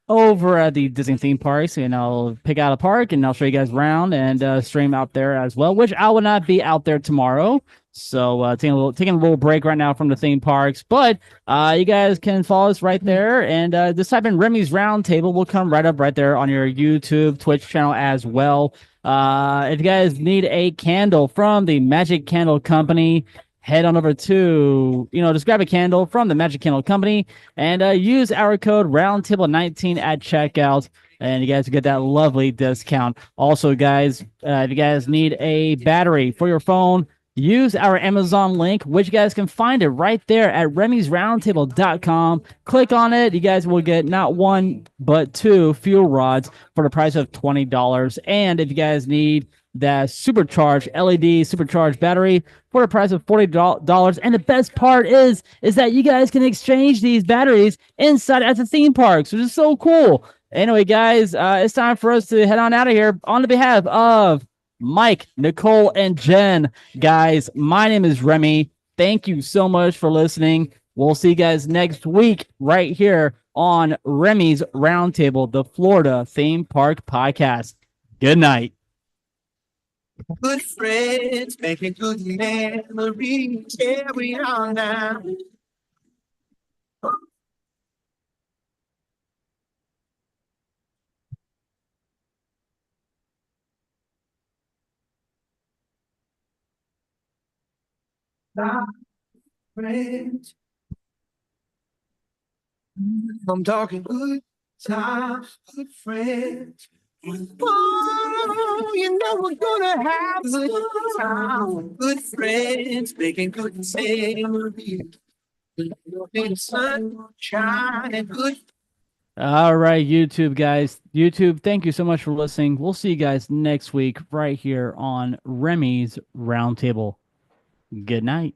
[SPEAKER 1] over at the Disney theme parks, and I'll pick out a park and I'll show you guys around and stream out there as well, which I will not be out there tomorrow. So taking a little break right now from the theme parks, but you guys can follow us right there and just type in Remy's Roundtable. Will come right up right there on your YouTube, Twitch channel as well. If you guys need a candle from the Magic Candle Company, head on over to, just grab a candle from the Magic Candle Company and use our code Roundtable19 at checkout, and you guys will get that lovely discount. Also, guys, if you guys need a battery for your phone, use our Amazon link, which you guys can find it right there at remysroundtable.com. Click on it. You guys will get not one, but two fuel rods for the price of $20. And if you guys need that supercharged LED supercharged battery for the price of $40. And the best part is that you guys can exchange these batteries inside at the theme parks, which is so cool. Anyway, guys, it's time for us to head on out of here. On the behalf of Mike, Nicole, and Jen, guys, my name is Remy. Thank you so much for listening. We'll see you guys next week right here on Remy's Roundtable, the Florida Theme Park Podcast. Good night.
[SPEAKER 6] Good friends, making good memories. Yeah, we are now. Friends. I'm talking good times, good friends. Oh, you know we're gonna have a good time. Good friends, making good memories. A little bit of sunshine and good.
[SPEAKER 1] All right, YouTube guys. YouTube, thank you so much for listening. We'll see you guys next week right here on Remy's Roundtable. Good night.